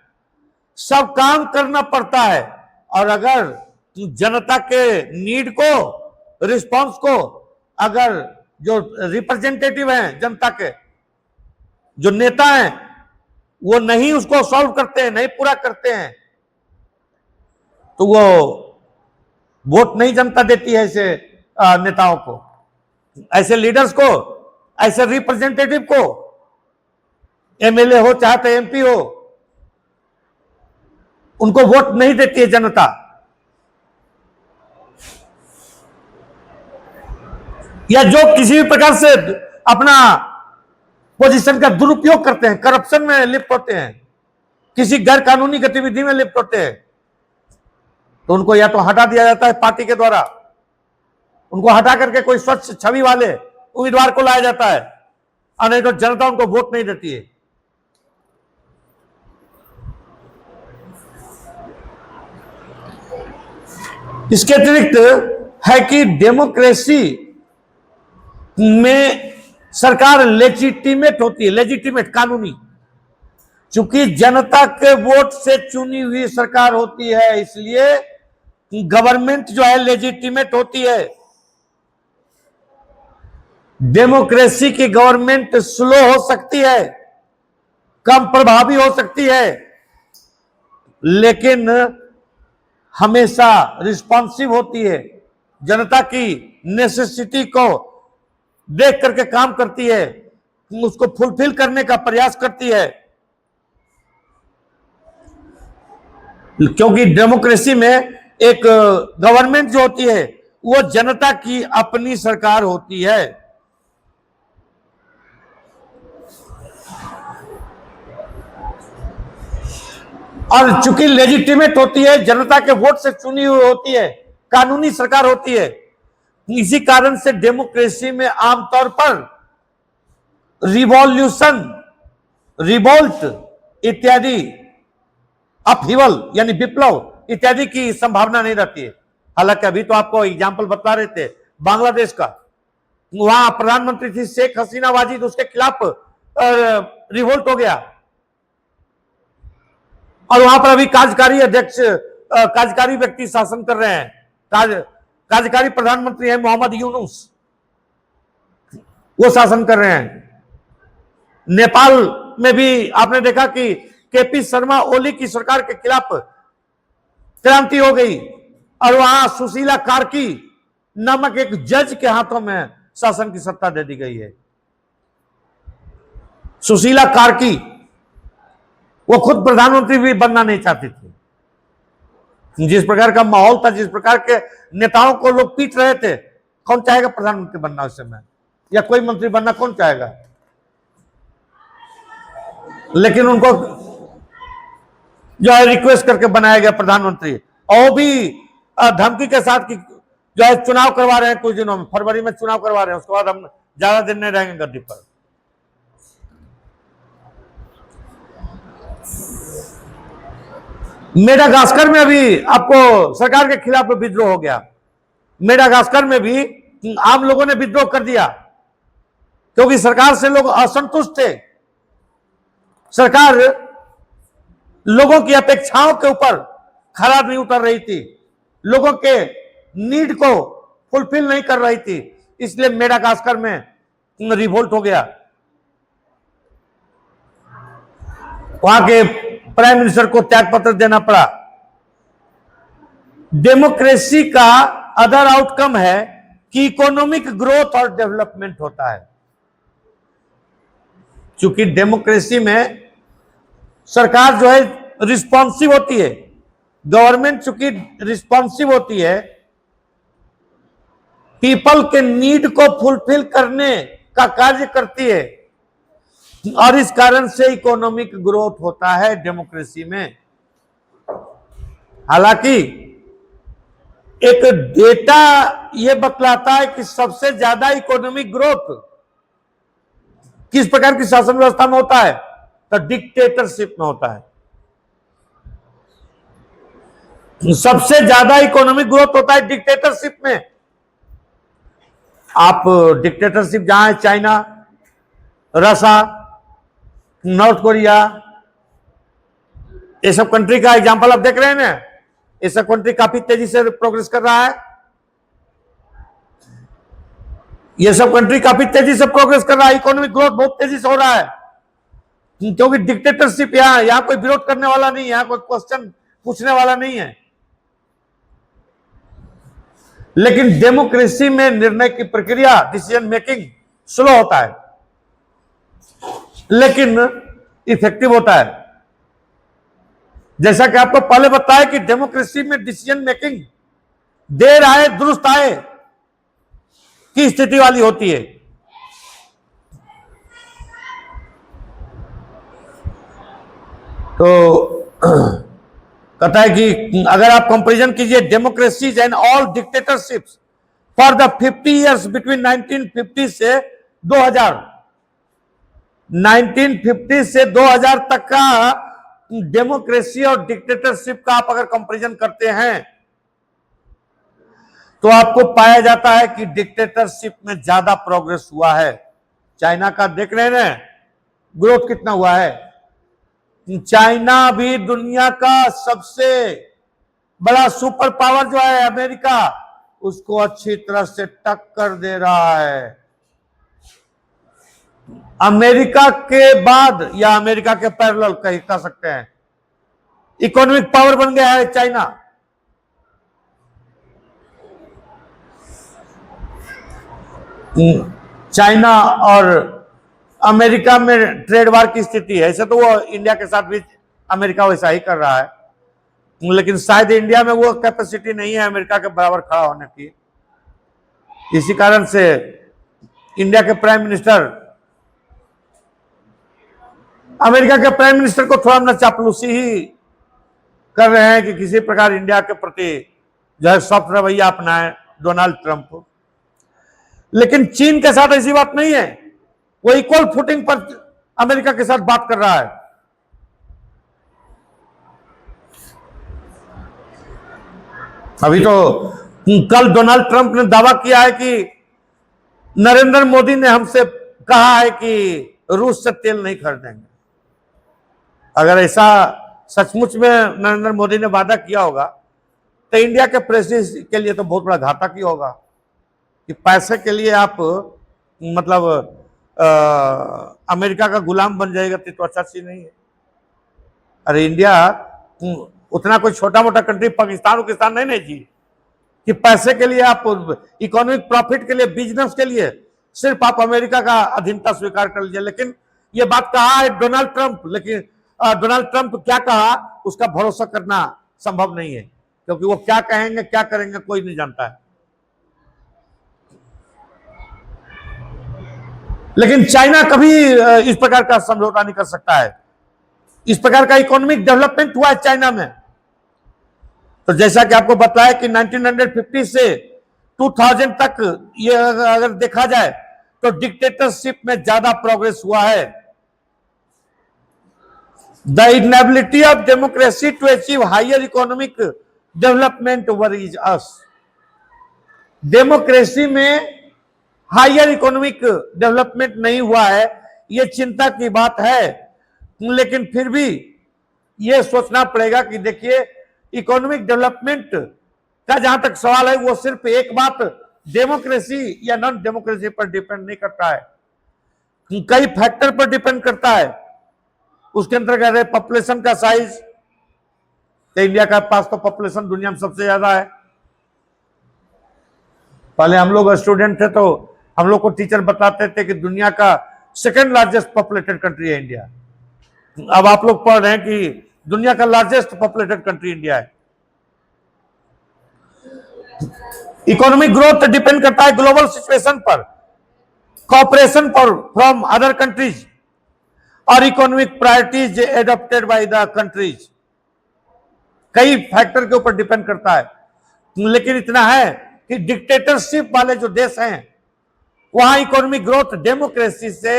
सब काम करना पड़ता है। और अगर जनता के नीड को, रिस्पांस को, अगर जो रिप्रेजेंटेटिव हैं जनता के, जो नेता हैं, वो नहीं उसको सॉल्व करते हैं, नहीं पूरा करते हैं, तो वो वोट नहीं जनता देती है ऐसे नेताओं को, ऐसे लीडर्स को, ऐसे रिप्रेजेंटेटिव को। एमएलए हो चाहे एमपी हो, उनको वोट नहीं देती है जनता। या जो किसी भी प्रकार से अपना पोजीशन का दुरुपयोग करते हैं, करप्शन में लिप्त होते हैं, किसी गैर कानूनी गतिविधि में लिप्त होते हैं, तो उनको या तो हटा दिया जाता है पार्टी के द्वारा, उनको हटा करके कोई स्वच्छ छवि वाले उम्मीदवार को लाया जाता है, और नहीं तो जनता उनको वोट नहीं देती है। इसके अतिरिक्त है कि डेमोक्रेसी में सरकार लेजिटिमेट होती है, लेजिटिमेट, कानूनी। चूंकि जनता के वोट से चुनी हुई सरकार होती है, इसलिए गवर्नमेंट जो है लेजिटिमेट होती है। डेमोक्रेसी की गवर्नमेंट स्लो हो सकती है, कम प्रभावी हो सकती है, लेकिन हमेशा रिस्पॉन्सिव होती है, जनता की नेसेसिटी को देख करके काम करती है, उसको फुलफिल करने का प्रयास करती है। क्योंकि डेमोक्रेसी में एक गवर्नमेंट जो होती है वो जनता की अपनी सरकार होती है। और चूंकि लेजिटिमेट होती है, जनता के वोट से चुनी हुई होती है, कानूनी सरकार होती है, इसी कारण से डेमोक्रेसी में आमतौर पर रिवॉल्यूशन, रिवोल्ट इत्यादि, अपहीवल यानी विप्लव इत्यादि की संभावना नहीं रहती है। हालांकि अभी तो आपको एग्जाम्पल बता रहे थे बांग्लादेश का, वहां प्रधानमंत्री थी शेख हसीना वाजिद, उसके खिलाफ रिवोल्ट हो गया, और वहां पर अभी कार्यकारी अध्यक्ष, कार्यकारी व्यक्ति शासन कर रहे हैं, कार्यकारी प्रधानमंत्री है मोहम्मद यूनुस। वो शासन कर रहे हैं। नेपाल में भी आपने देखा कि केपी शर्मा ओली की सरकार के खिलाफ क्रांति हो गई और वहां सुशीला कार्की नामक एक जज के हाथों में शासन की सत्ता दे दी गई है। सुशीला कार्की वो खुद प्रधानमंत्री भी बनना नहीं चाहती थी। जिस प्रकार का माहौल था, जिस प्रकार के नेताओं को लोग पीट रहे थे, कौन चाहेगा प्रधानमंत्री बनना उस समय, या कोई मंत्री बनना कौन चाहेगा। लेकिन उनको जो है रिक्वेस्ट करके बनाया गया प्रधानमंत्री, और भी धमकी के साथ कि जो है चुनाव करवा रहे हैं कुछ दिनों में, फरवरी में चुनाव करवा रहे हैं, उसके बाद हम ज्यादा दिन नहीं रहेंगे गद्दी पर। मेडागास्कर में भी आपको सरकार के खिलाफ विद्रोह हो गया। मेडागास्कर में भी आम लोगों ने विद्रोह कर दिया क्योंकि सरकार से लोग असंतुष्ट थे। सरकार लोगों की अपेक्षाओं के ऊपर खरा नहीं उतर रही थी, लोगों के नीड को फुलफिल नहीं कर रही थी, इसलिए मेडागास्कर में रिवोल्ट हो गया। वहां के प्राइम मिनिस्टर को त्यागपत्र देना पड़ा। डेमोक्रेसी का अदर आउटकम है कि इकोनॉमिक ग्रोथ और डेवलपमेंट होता है। क्योंकि डेमोक्रेसी में सरकार जो है रिस्पॉन्सिव होती है, गवर्नमेंट चूंकि रिस्पॉन्सिव होती है, पीपल के नीड को फुलफिल करने का कार्य करती है, और इस कारण से इकोनॉमिक ग्रोथ होता है डेमोक्रेसी में। हालांकि एक डेटा यह बतलाता है कि सबसे ज्यादा इकोनॉमिक ग्रोथ किस प्रकार की शासन व्यवस्था में होता है, तो डिक्टेटरशिप में होता है। सबसे ज्यादा इकोनॉमिक ग्रोथ होता है डिक्टेटरशिप में। आप डिक्टेटरशिप जहां है, चाइना, रशिया, नॉर्थ कोरिया, ये सब कंट्री का एग्जांपल आप देख रहे हैं ना, ये सब कंट्री काफी तेजी से प्रोग्रेस कर रहा है। ये सब कंट्री काफी तेजी से प्रोग्रेस कर रहा है, इकोनॉमिक ग्रोथ बहुत तेजी से हो रहा है, क्योंकि डिक्टेटरशिप यहां कोई विरोध करने वाला नहीं है, यहां कोई क्वेश्चन पूछने वाला नहीं है। लेकिन डेमोक्रेसी में निर्णय की प्रक्रिया, डिसीजन मेकिंग स्लो होता है, लेकिन इफेक्टिव होता है। जैसा कि आपको पहले बताया कि डेमोक्रेसी में डिसीजन मेकिंग देर आए दुरुस्त आए की स्थिति वाली होती है। तो कहता है कि अगर आप कंपैरिजन कीजिए democracies and all dictatorships for the 50 years between 1950 से 2000, 1950 से 2000 तक का डेमोक्रेसी और डिक्टेटरशिप का आप अगर कंपैरिजन करते हैं तो आपको पाया जाता है कि डिक्टेटरशिप में ज्यादा प्रोग्रेस हुआ है। चाइना का देख रहे हैं ग्रोथ कितना हुआ है। चाइना भी दुनिया का सबसे बड़ा सुपर पावर जो है अमेरिका, उसको अच्छी तरह से टक्कर दे रहा है। अमेरिका के बाद या अमेरिका के पैरेलल कह सकते हैं, इकोनॉमिक पावर बन गया है चाइना। चाइना और अमेरिका में ट्रेड वार की स्थिति है। ऐसे तो वो इंडिया के साथ भी अमेरिका वैसा ही कर रहा है, लेकिन शायद इंडिया में वो कैपेसिटी नहीं है अमेरिका के बराबर खड़ा होने की। इसी कारण से इंडिया के प्राइम मिनिस्टर अमेरिका के प्राइम मिनिस्टर को थोड़ा ना चापलूसी ही कर रहे हैं कि किसी प्रकार इंडिया के प्रति जो है सॉफ्ट रवैया अपनाए डोनाल्ड ट्रंप। लेकिन चीन के साथ ऐसी बात नहीं है, वो इक्वल फुटिंग पर अमेरिका के साथ बात कर रहा है। अभी तो कल डोनाल्ड ट्रंप ने दावा किया है कि नरेंद्र मोदी ने हमसे कहा है कि रूस से तेल नहीं खरीदेंगे। अगर ऐसा सचमुच में नरेंद्र मोदी ने वादा किया होगा तो इंडिया के प्रेसिडेंट के लिए तो बहुत बड़ा घातक ही होगा कि पैसे के लिए आप मतलब अमेरिका का गुलाम बन जाएगा तो अच्छा चीज नहीं है। अरे इंडिया उतना कोई छोटा मोटा कंट्री पाकिस्तान नहीं जी कि पैसे के लिए आप इकोनॉमिक प्रॉफिट के लिए, बिजनेस के लिए सिर्फ आप अमेरिका का अधीनता स्वीकार कर लीजिए। लेकिन ये बात कहा है डोनाल्ड ट्रंप, लेकिन डोनाल्ड ट्रंप क्या कहा उसका भरोसा करना संभव नहीं है, क्योंकि वो क्या कहेंगे क्या करेंगे कोई नहीं जानता है। लेकिन चाइना कभी इस प्रकार का समझौता नहीं कर सकता है। इस प्रकार का इकोनॉमिक डेवलपमेंट हुआ है चाइना में। तो जैसा कि आपको बताया कि 1950 से 2000 तक ये अगर देखा जाए तो डिक्टेटरशिप में ज्यादा प्रोग्रेस हुआ है। The inability of democracy to achieve higher economic development over is us. डेमोक्रेसी में हायर इकोनॉमिक डेवलपमेंट नहीं हुआ है, यह चिंता की बात है। लेकिन फिर भी यह सोचना पड़ेगा कि देखिए इकोनॉमिक डेवलपमेंट का जहां तक सवाल है वो सिर्फ एक बात डेमोक्रेसी या नॉन डेमोक्रेसी पर डिपेंड नहीं करता है, कई फैक्टर पर डिपेंड करता है। उसके अंतर्गत है पॉपुलेशन का साइज, तो इंडिया के पास तो पॉपुलेशन दुनिया में सबसे ज्यादा है। पहले हम लोग स्टूडेंट थे तो हम लोग को टीचर बताते थे कि दुनिया का सेकंड लार्जेस्ट पॉपुलेटेड कंट्री है इंडिया। अब आप लोग पढ़ रहे हैं कि दुनिया का लार्जेस्ट पॉपुलेटेड कंट्री इंडिया है। इकोनॉमिक ग्रोथ डिपेंड करता है ग्लोबल सिचुएशन पर, कॉपरेशन पर फ्रॉम अदर कंट्रीज और economic priorities adopted by the countries. कई फैक्टर के ऊपर डिपेंड करता है। लेकिन इतना है कि डिक्टेटरशिप वाले जो देश हैं वहां इकोनॉमिक ग्रोथ डेमोक्रेसी से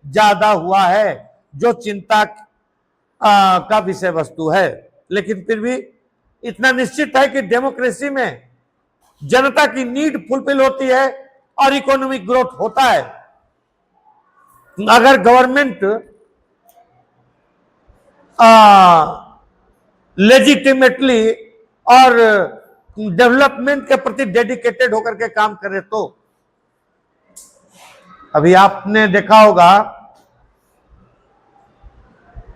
ज्यादा हुआ है, जो चिंता का विषय वस्तु है। लेकिन फिर भी इतना निश्चित है कि डेमोक्रेसी में जनता की नीड फुलफिल होती है और इकोनॉमिक ग्रोथ होता है। अगर गवर्नमेंट लेजिटिमेटली और डेवलपमेंट के प्रति डेडिकेटेड होकर के काम करे तो। अभी आपने देखा होगा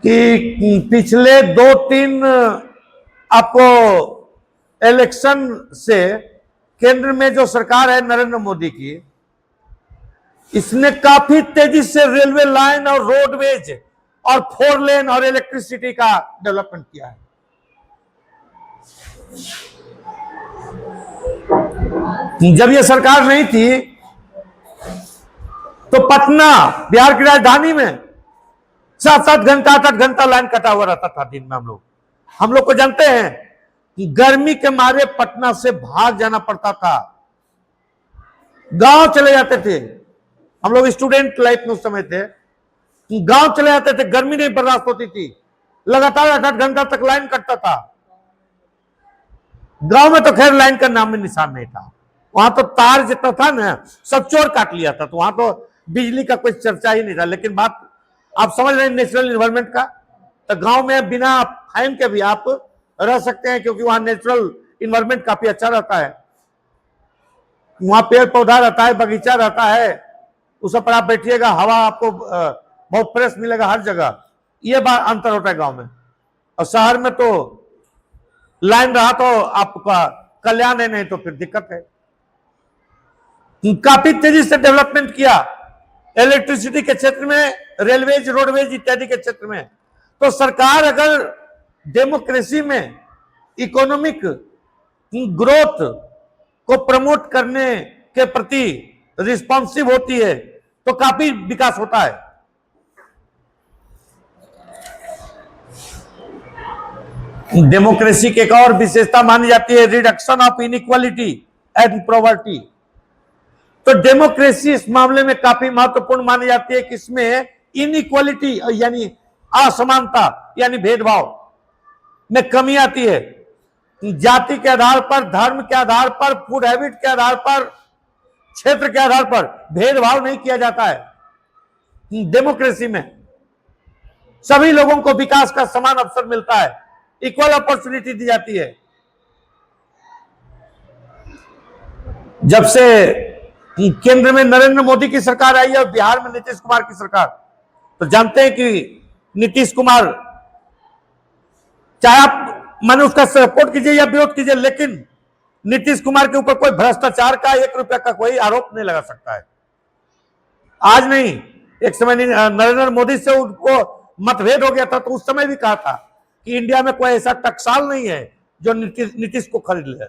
कि पिछले 2-3 आपको इलेक्शन से केंद्र में जो सरकार है नरेंद्र मोदी की, इसने काफी तेजी से रेलवे लाइन और रोडवेज और 4 लेन और इलेक्ट्रिसिटी का डेवलपमेंट किया है। जब यह सरकार नहीं थी तो पटना बिहार की राजधानी में 7-7 घंटा 8-8 घंटा लाइन कटा हुआ रहता था दिन में। हम लोग को जानते हैं कि गर्मी के मारे पटना से भाग जाना पड़ता था, गांव चले जाते थे। हम लोग स्टूडेंट लाइफ में उस समय थे, गांव चले जाते थे, गर्मी नहीं बर्दाश्त होती थी, लगातार 8-8 घंटा तक लाइन कटता था। गांव में तो खैर लाइन का नाम निशान नहीं था, वहां तो तार जितना था ना सब चोर काट लिया था, तो वहां तो बिजली का कोई चर्चा ही नहीं था। लेकिन बात आप समझ रहे हैं नेचुरल इन्वायरमेंट का, तो गांव में बिना फैन के भी आप रह सकते हैं, क्योंकि वहां नेचुरल इन्वायरमेंट काफी अच्छा रहता है। वहां पेड़ पौधा रहता है, बगीचा रहता है, उस पर आप बैठिएगा, हवा आपको बहुत फ्रेश मिलेगा हर जगह। ये बात अंतर होता है गांव में। और शहर में तो लाइन रहा तो आपका कल्याण है, नहीं तो फिर दिक्कत है। काफी तेजी से डेवलपमेंट किया इलेक्ट्रिसिटी के क्षेत्र में, रेलवेज रोडवेज इत्यादि के क्षेत्र में। तो सरकार अगर डेमोक्रेसी में इकोनॉमिक ग्रोथ को प्रमोट करने के प्रति रिस्पॉन्सिव होती है तो काफी विकास होता है। डेमोक्रेसी की एक और विशेषता मानी जाती है reduction of inequality and poverty. तो डेमोक्रेसी इस मामले में काफी महत्वपूर्ण मानी जाती है कि इसमें इनइक्वालिटी यानी असमानता यानी भेदभाव में कमी आती है। जाति के आधार पर, धर्म के आधार पर, फूड हैबिट के आधार पर, क्षेत्र के आधार पर भेदभाव नहीं किया जाता है। डेमोक्रेसी में सभी लोगों को विकास का समान अवसर मिलता है, इक्वल अपॉर्चुनिटी दी जाती है। जब से केंद्र में नरेंद्र मोदी की सरकार आई है और बिहार में नीतीश कुमार की सरकार, तो जानते हैं कि नीतीश कुमार, चाहे आप माने उसका सपोर्ट कीजिए या विरोध कीजिए, लेकिन नीतीश कुमार के ऊपर कोई भ्रष्टाचार का 1 रुपया का कोई आरोप नहीं लगा सकता है। आज नहीं, एक समय नरेंद्र मोदी से उनको मतभेद हो गया था, तो उस समय भी कहा था कि इंडिया में कोई ऐसा टकसाल नहीं है जो नीतीश को खरीद ले।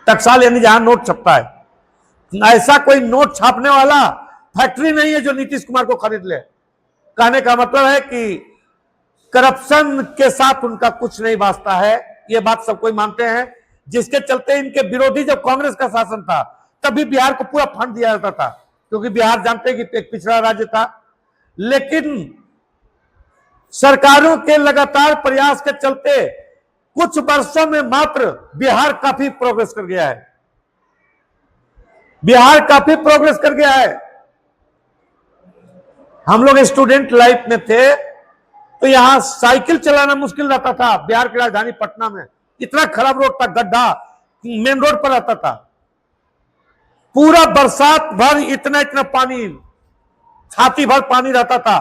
टकसाल यानी जहां नोट छपता है, ऐसा कोई नोट छापने वाला फैक्ट्री नहीं है जो नीतीश कुमार को खरीद ले। कहने का मतलब है कि करप्शन के साथ उनका कुछ नहीं वास्ता है, ये बात सब कोई मानते हैं, जिसके चलते इनके विरोधी जब कांग्रेस का शासन था तभी बिहार को पूरा फंड दिया जाता था, क्योंकि बिहार जानते हैं कि एक पिछड़ा राज्य था। लेकिन सरकारों के लगातार प्रयास के चलते कुछ वर्षों में मात्र बिहार काफी प्रोग्रेस कर गया है। बिहार काफी प्रोग्रेस कर गया है। हम लोग स्टूडेंट लाइफ में थे तो यहां साइकिल चलाना मुश्किल रहता था। बिहार की राजधानी पटना में इतना खराब रोड था, गड्ढा मेन रोड पर रहता था। पूरा बरसात भर इतना इतना पानी, छाती भर पानी रहता था,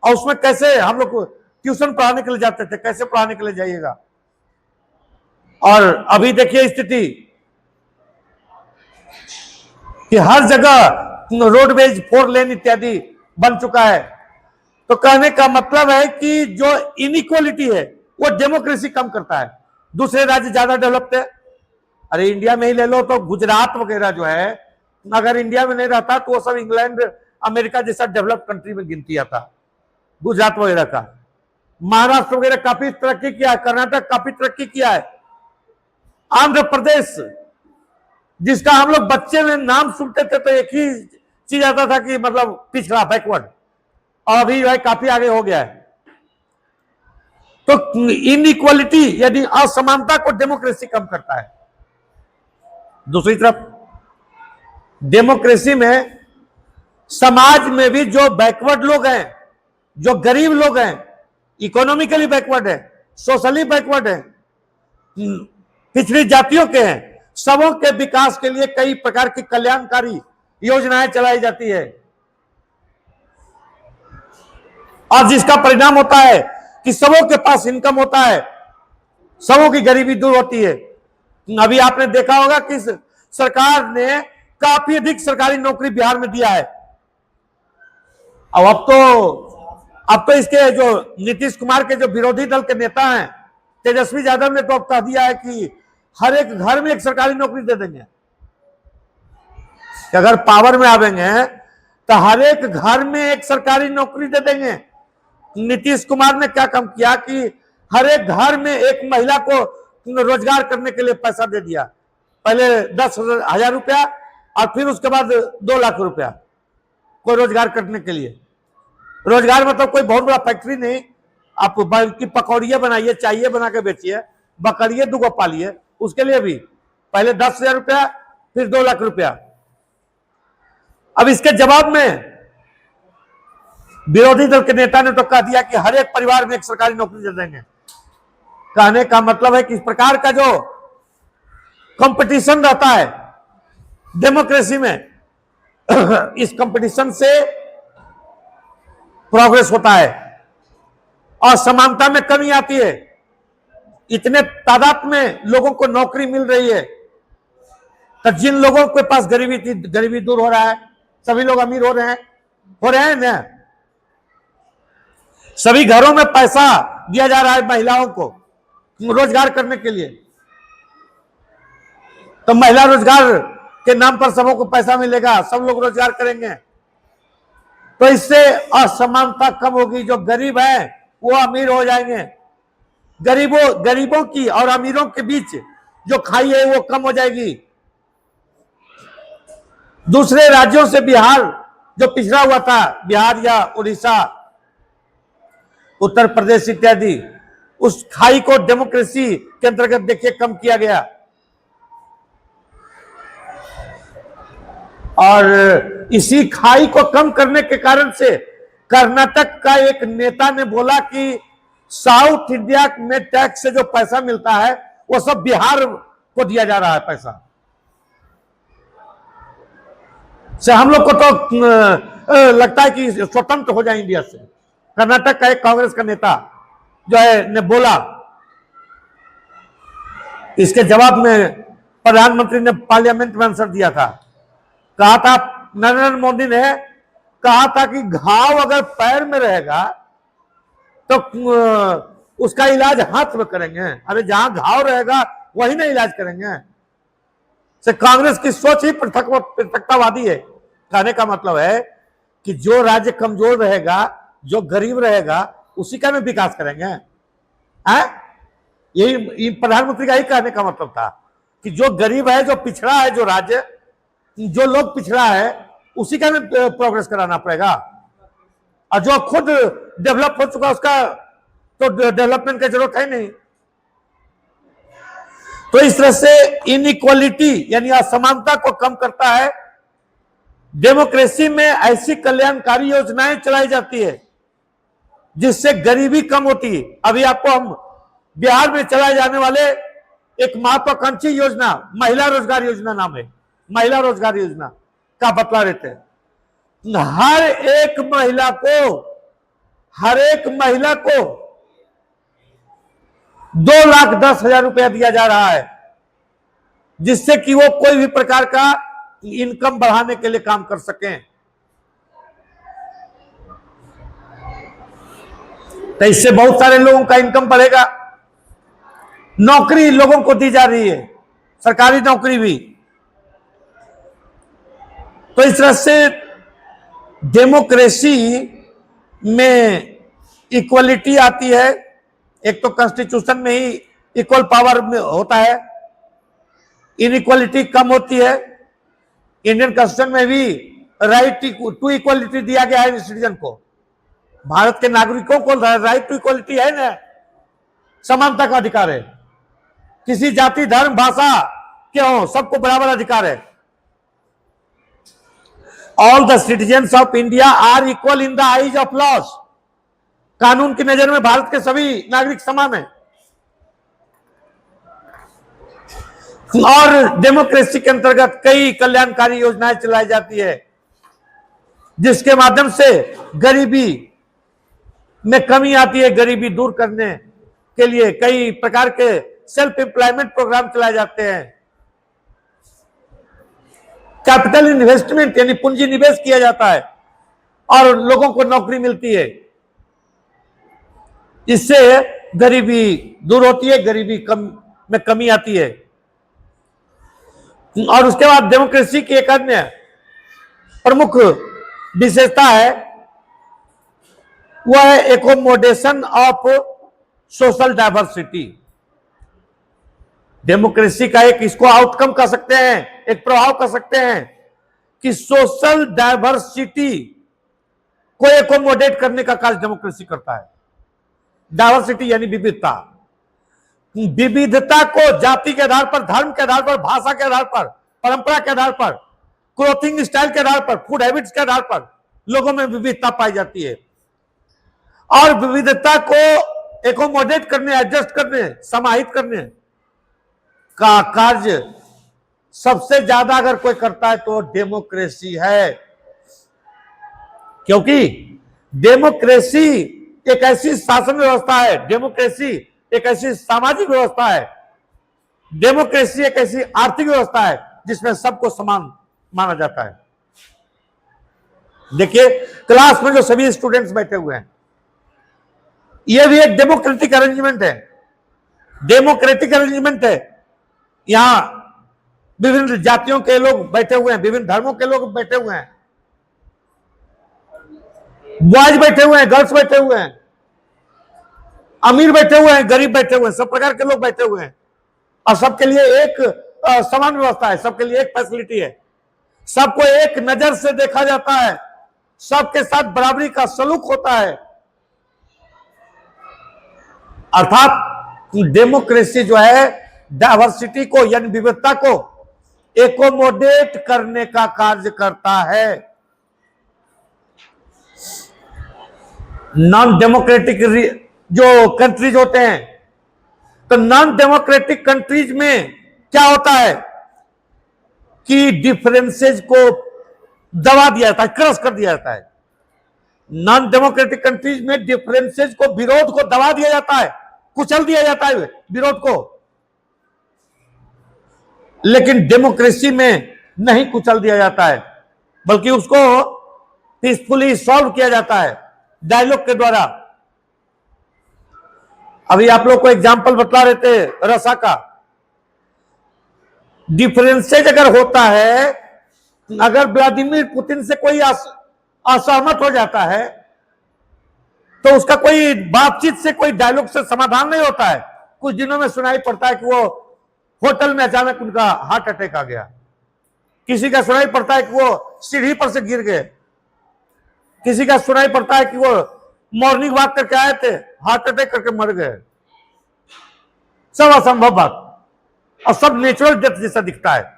और उसमें कैसे हम लोग ट्यूशन पढ़ाने के लिए जाते थे, कैसे पढ़ाने के लिए जाइएगा। और अभी देखिए स्थिति कि हर जगह रोडवेज 4 लेन इत्यादि बन चुका है। तो कहने का मतलब है कि जो इनइक्वालिटी है वो डेमोक्रेसी कम करता है। दूसरे राज्य ज्यादा डेवलप्ड है। अरे इंडिया में ही ले लो तो गुजरात वगैरह जो है, अगर इंडिया में नहीं रहता तो वो सब इंग्लैंड अमेरिका जैसा डेवलप्ड कंट्री में गिनती आता, गुजरात वगैरह का। महाराष्ट्र वगैरह काफी तरक्की किया है, कर्नाटक काफी तरक्की किया है, आंध्र प्रदेश जिसका हम लोग बच्चे में नाम सुनते थे तो एक ही चीज आता था कि मतलब पिछड़ा, बैकवर्ड, और अभी जो है काफी आगे हो गया है। तो इनइक्वालिटी यानी असमानता को डेमोक्रेसी कम करता है। दूसरी तरफ डेमोक्रेसी में समाज में भी जो बैकवर्ड लोग हैं, जो गरीब लोग हैं, इकोनॉमिकली बैकवर्ड है, सोशली बैकवर्ड है, पिछड़ी जातियों के हैं, सबों के विकास के लिए कई प्रकार की कल्याणकारी योजनाएं चलाई जाती है, और जिसका परिणाम होता है कि सबों के पास इनकम होता है, सबों की गरीबी दूर होती है। अभी आपने देखा होगा कि सरकार ने काफी अधिक सरकारी नौकरी बिहार में दिया है। अब तो इसके जो नीतीश कुमार के जो विरोधी दल के नेता हैं, तेजस्वी यादव ने तो अब कह दिया है कि हर एक घर में एक सरकारी नौकरी दे देंगे। कि अगर पावर में आवेंगे तो हर एक घर में एक सरकारी नौकरी दे देंगे। नीतीश कुमार ने क्या काम किया कि हर एक घर में एक महिला को रोजगार करने के लिए पैसा दे दिया। पहले 10,000 रुपया और फिर उसके बाद 2 लाख रुपया कोई रोजगार करने के लिए। रोजगार मतलब कोई बहुत बड़ा फैक्ट्री नहीं, आप की पकौड़ियाँ बनाइए, चाहिए बना के बेचिए, बकरिए 2 पालिए, उसके लिए भी पहले 10,000 रुपया फिर 2 लाख रुपया। अब इसके जवाब में विरोधी दल के नेता ने तो कह दिया कि हर एक परिवार में एक सरकारी नौकरी दे देंगे। कहने का मतलब है कि इस प्रकार का जो कंपटीशन रहता है डेमोक्रेसी में, इस कंपटीशन से प्रोग्रेस होता है और समानता में कमी आती है। इतने तादाद में लोगों को नौकरी मिल रही है तो जिन लोगों के पास गरीबी थी, गरीबी दूर हो रहा है, सभी लोग अमीर हो रहे हैं ना। सभी घरों में पैसा दिया जा रहा है महिलाओं को रोजगार करने के लिए, तो महिला रोजगार के नाम पर सबों को पैसा मिलेगा, सब लोग रोजगार करेंगे, तो इससे असमानता कम होगी। जो गरीब है वो अमीर हो जाएंगे, गरीबों की और अमीरों के बीच जो खाई है वो कम हो जाएगी। दूसरे राज्यों से बिहार जो पिछड़ा हुआ था, बिहार या उड़ीसा, उत्तर प्रदेश इत्यादि, उस खाई को डेमोक्रेसी के अंतर्गत देखिए कम किया गया। और इसी खाई को कम करने के कारण से कर्नाटक का एक नेता ने बोला कि साउथ इंडिया में टैक्स से जो पैसा मिलता है वो सब बिहार को दिया जा रहा है पैसा। से हम लोग को तो लगता है कि स्वतंत्र हो जाए इंडिया से। कर्नाटक का एक कांग्रेस का नेता जो है ने बोला, इसके जवाब में प्रधानमंत्री ने पार्लियामेंट में आंसर दिया था। कहा था, नरेंद्र मोदी ने कहा था कि घाव अगर पैर में रहेगा तो उसका इलाज हाथ में करेंगे। अरे जहां घाव रहेगा वही ना इलाज करेंगे। से कांग्रेस की सोच ही पृथकतावादी है। कहने का मतलब है कि जो राज्य कमजोर रहेगा, जो गरीब रहेगा, उसी का में विकास करेंगे। यही प्रधानमंत्री का ही कहने का मतलब था कि जो गरीब है, जो पिछड़ा है, जो राज्य, जो लोग पिछड़ा है, उसी का में प्रोग्रेस कराना पड़ेगा। और जो खुद डेवलप हो चुका उसका तो डेवलपमेंट की जरूरत है नहीं। तो इस तरह से इनइक्वालिटी यानी असमानता को कम करता है। डेमोक्रेसी में ऐसी कल्याणकारी योजनाएं चलाई जाती है जिससे गरीबी कम होती है। अभी आपको हम बिहार में चलाए जाने वाले एक महत्वाकांक्षी योजना महिला रोजगार योजना नाम है, महिला रोजगार योजना का बतला देते हैं। हर एक महिला को 2,10,000 रुपया दिया जा रहा है, जिससे कि वो कोई भी प्रकार का इनकम बढ़ाने के लिए काम कर सकें। तो इससे बहुत सारे लोगों का इनकम बढ़ेगा। नौकरी लोगों को दी जा रही है, सरकारी नौकरी भी। तो इस तरह से डेमोक्रेसी में इक्वलिटी आती है। एक तो कॉन्स्टिट्यूशन में ही इक्वल पावर में होता है, इनइक्वालिटी कम होती है। इंडियन कॉन्स्टिट्यूशन में भी राइट टू इक्वलिटी दिया गया है सिटीजन को। भारत के नागरिकों को राइट टू इक्वलिटी है ना, समानता का अधिकार है। किसी जाति, धर्म, भाषा के हो, सबको बराबर अधिकार है। All the citizens of India are equal in the eyes of laws. कानून की नजर में भारत के सभी नागरिक समान हैं। और डेमोक्रेसी के अंतर्गत कई कल्याणकारी योजनाएं चलाई जाती है, जिसके माध्यम से गरीबी में कमी आती है। गरीबी दूर करने के लिए कई प्रकार के सेल्फ एम्प्लॉयमेंट प्रोग्राम चलाए जाते हैं। कैपिटल इन्वेस्टमेंट यानी पूंजी निवेश किया जाता है और लोगों को नौकरी मिलती है। इससे गरीबी दूर होती है, गरीबी में कमी आती है। और उसके बाद डेमोक्रेसी की एक अन्य प्रमुख विशेषता है, वह है accommodation of social diversity. Democracy का एक इसको आउटकम कह सकते हैं, एक प्रभाव कह सकते हैं कि सोशल डाइवर्सिटी को एकोमोडेट करने का कार्य डेमोक्रेसी करता है। डाइवर्सिटी यानी विविधता। विविधता को जाति के आधार पर, धर्म के आधार पर, भाषा के आधार पर, परंपरा के आधार पर, क्लोथिंग स्टाइल के आधार पर, फूड हैबिट्स के आधार पर लोगों में विविधता पाई जाती है। और विविधता को एकोमोडेट करने, एडजस्ट करने, समाहित करने का कार्य सबसे ज्यादा अगर कोई करता है तो डेमोक्रेसी है। क्योंकि डेमोक्रेसी एक ऐसी शासन व्यवस्था है, डेमोक्रेसी एक ऐसी सामाजिक व्यवस्था है, डेमोक्रेसी एक ऐसी आर्थिक व्यवस्था है जिसमें सबको समान माना जाता है। देखिए, क्लास में जो सभी स्टूडेंट्स बैठे हुए हैं, यह भी एक डेमोक्रेटिक अरेंजमेंट है। डेमोक्रेटिक अरेंजमेंट है। यहां विभिन्न जातियों के लोग बैठे हुए हैं, विभिन्न धर्मों के लोग बैठे हुए हैं, बॉयज बैठे हुए हैं, गर्ल्स बैठे हुए हैं, अमीर बैठे हुए हैं, गरीब बैठे हुए हैं, सब प्रकार के लोग बैठे हुए हैं। और सबके लिए एक समान व्यवस्था है, सबके लिए एक फैसिलिटी है, सबको एक नजर से देखा जाता है, सबके साथ बराबरी का सलूक होता है। अर्थात डेमोक्रेसी जो है डाइवर्सिटी को यानी विविधता को एकोमोडेट करने का कार्य करता है। नॉन डेमोक्रेटिक जो कंट्रीज होते हैं, तो नॉन डेमोक्रेटिक कंट्रीज में क्या होता है कि डिफरेंसेस को दबा दिया जाता है, क्रश कर दिया जाता है। नॉन डेमोक्रेटिक कंट्रीज में डिफरेंसेस को, विरोध को दबा दिया जाता है, कुचल दिया जाता है विरोध को। लेकिन डेमोक्रेसी में नहीं कुचल दिया जाता है, बल्कि उसको पीसफुली सॉल्व किया जाता है डायलॉग के द्वारा। अभी आप लोग को एग्जांपल बतला रहे थे रसा का। डिफरेंसेज अगर होता है, अगर व्लादिमीर पुतिन से कोई असहमत हो जाता है तो उसका कोई बातचीत से, कोई डायलॉग से समाधान नहीं होता है। कुछ दिनों में सुनाई पड़ता है कि वो होटल में अचानक उनका हार्ट अटैक आ गया, किसी का सुनाई पड़ता है कि वो सीढ़ी पर से गिर गए, किसी का सुनाई पड़ता है कि वो मॉर्निंग वॉक करके आए थे, हार्ट अटैक करके मर गए। सब असंभव बात, और सब नेचुरल डेथ जैसा दिखता है।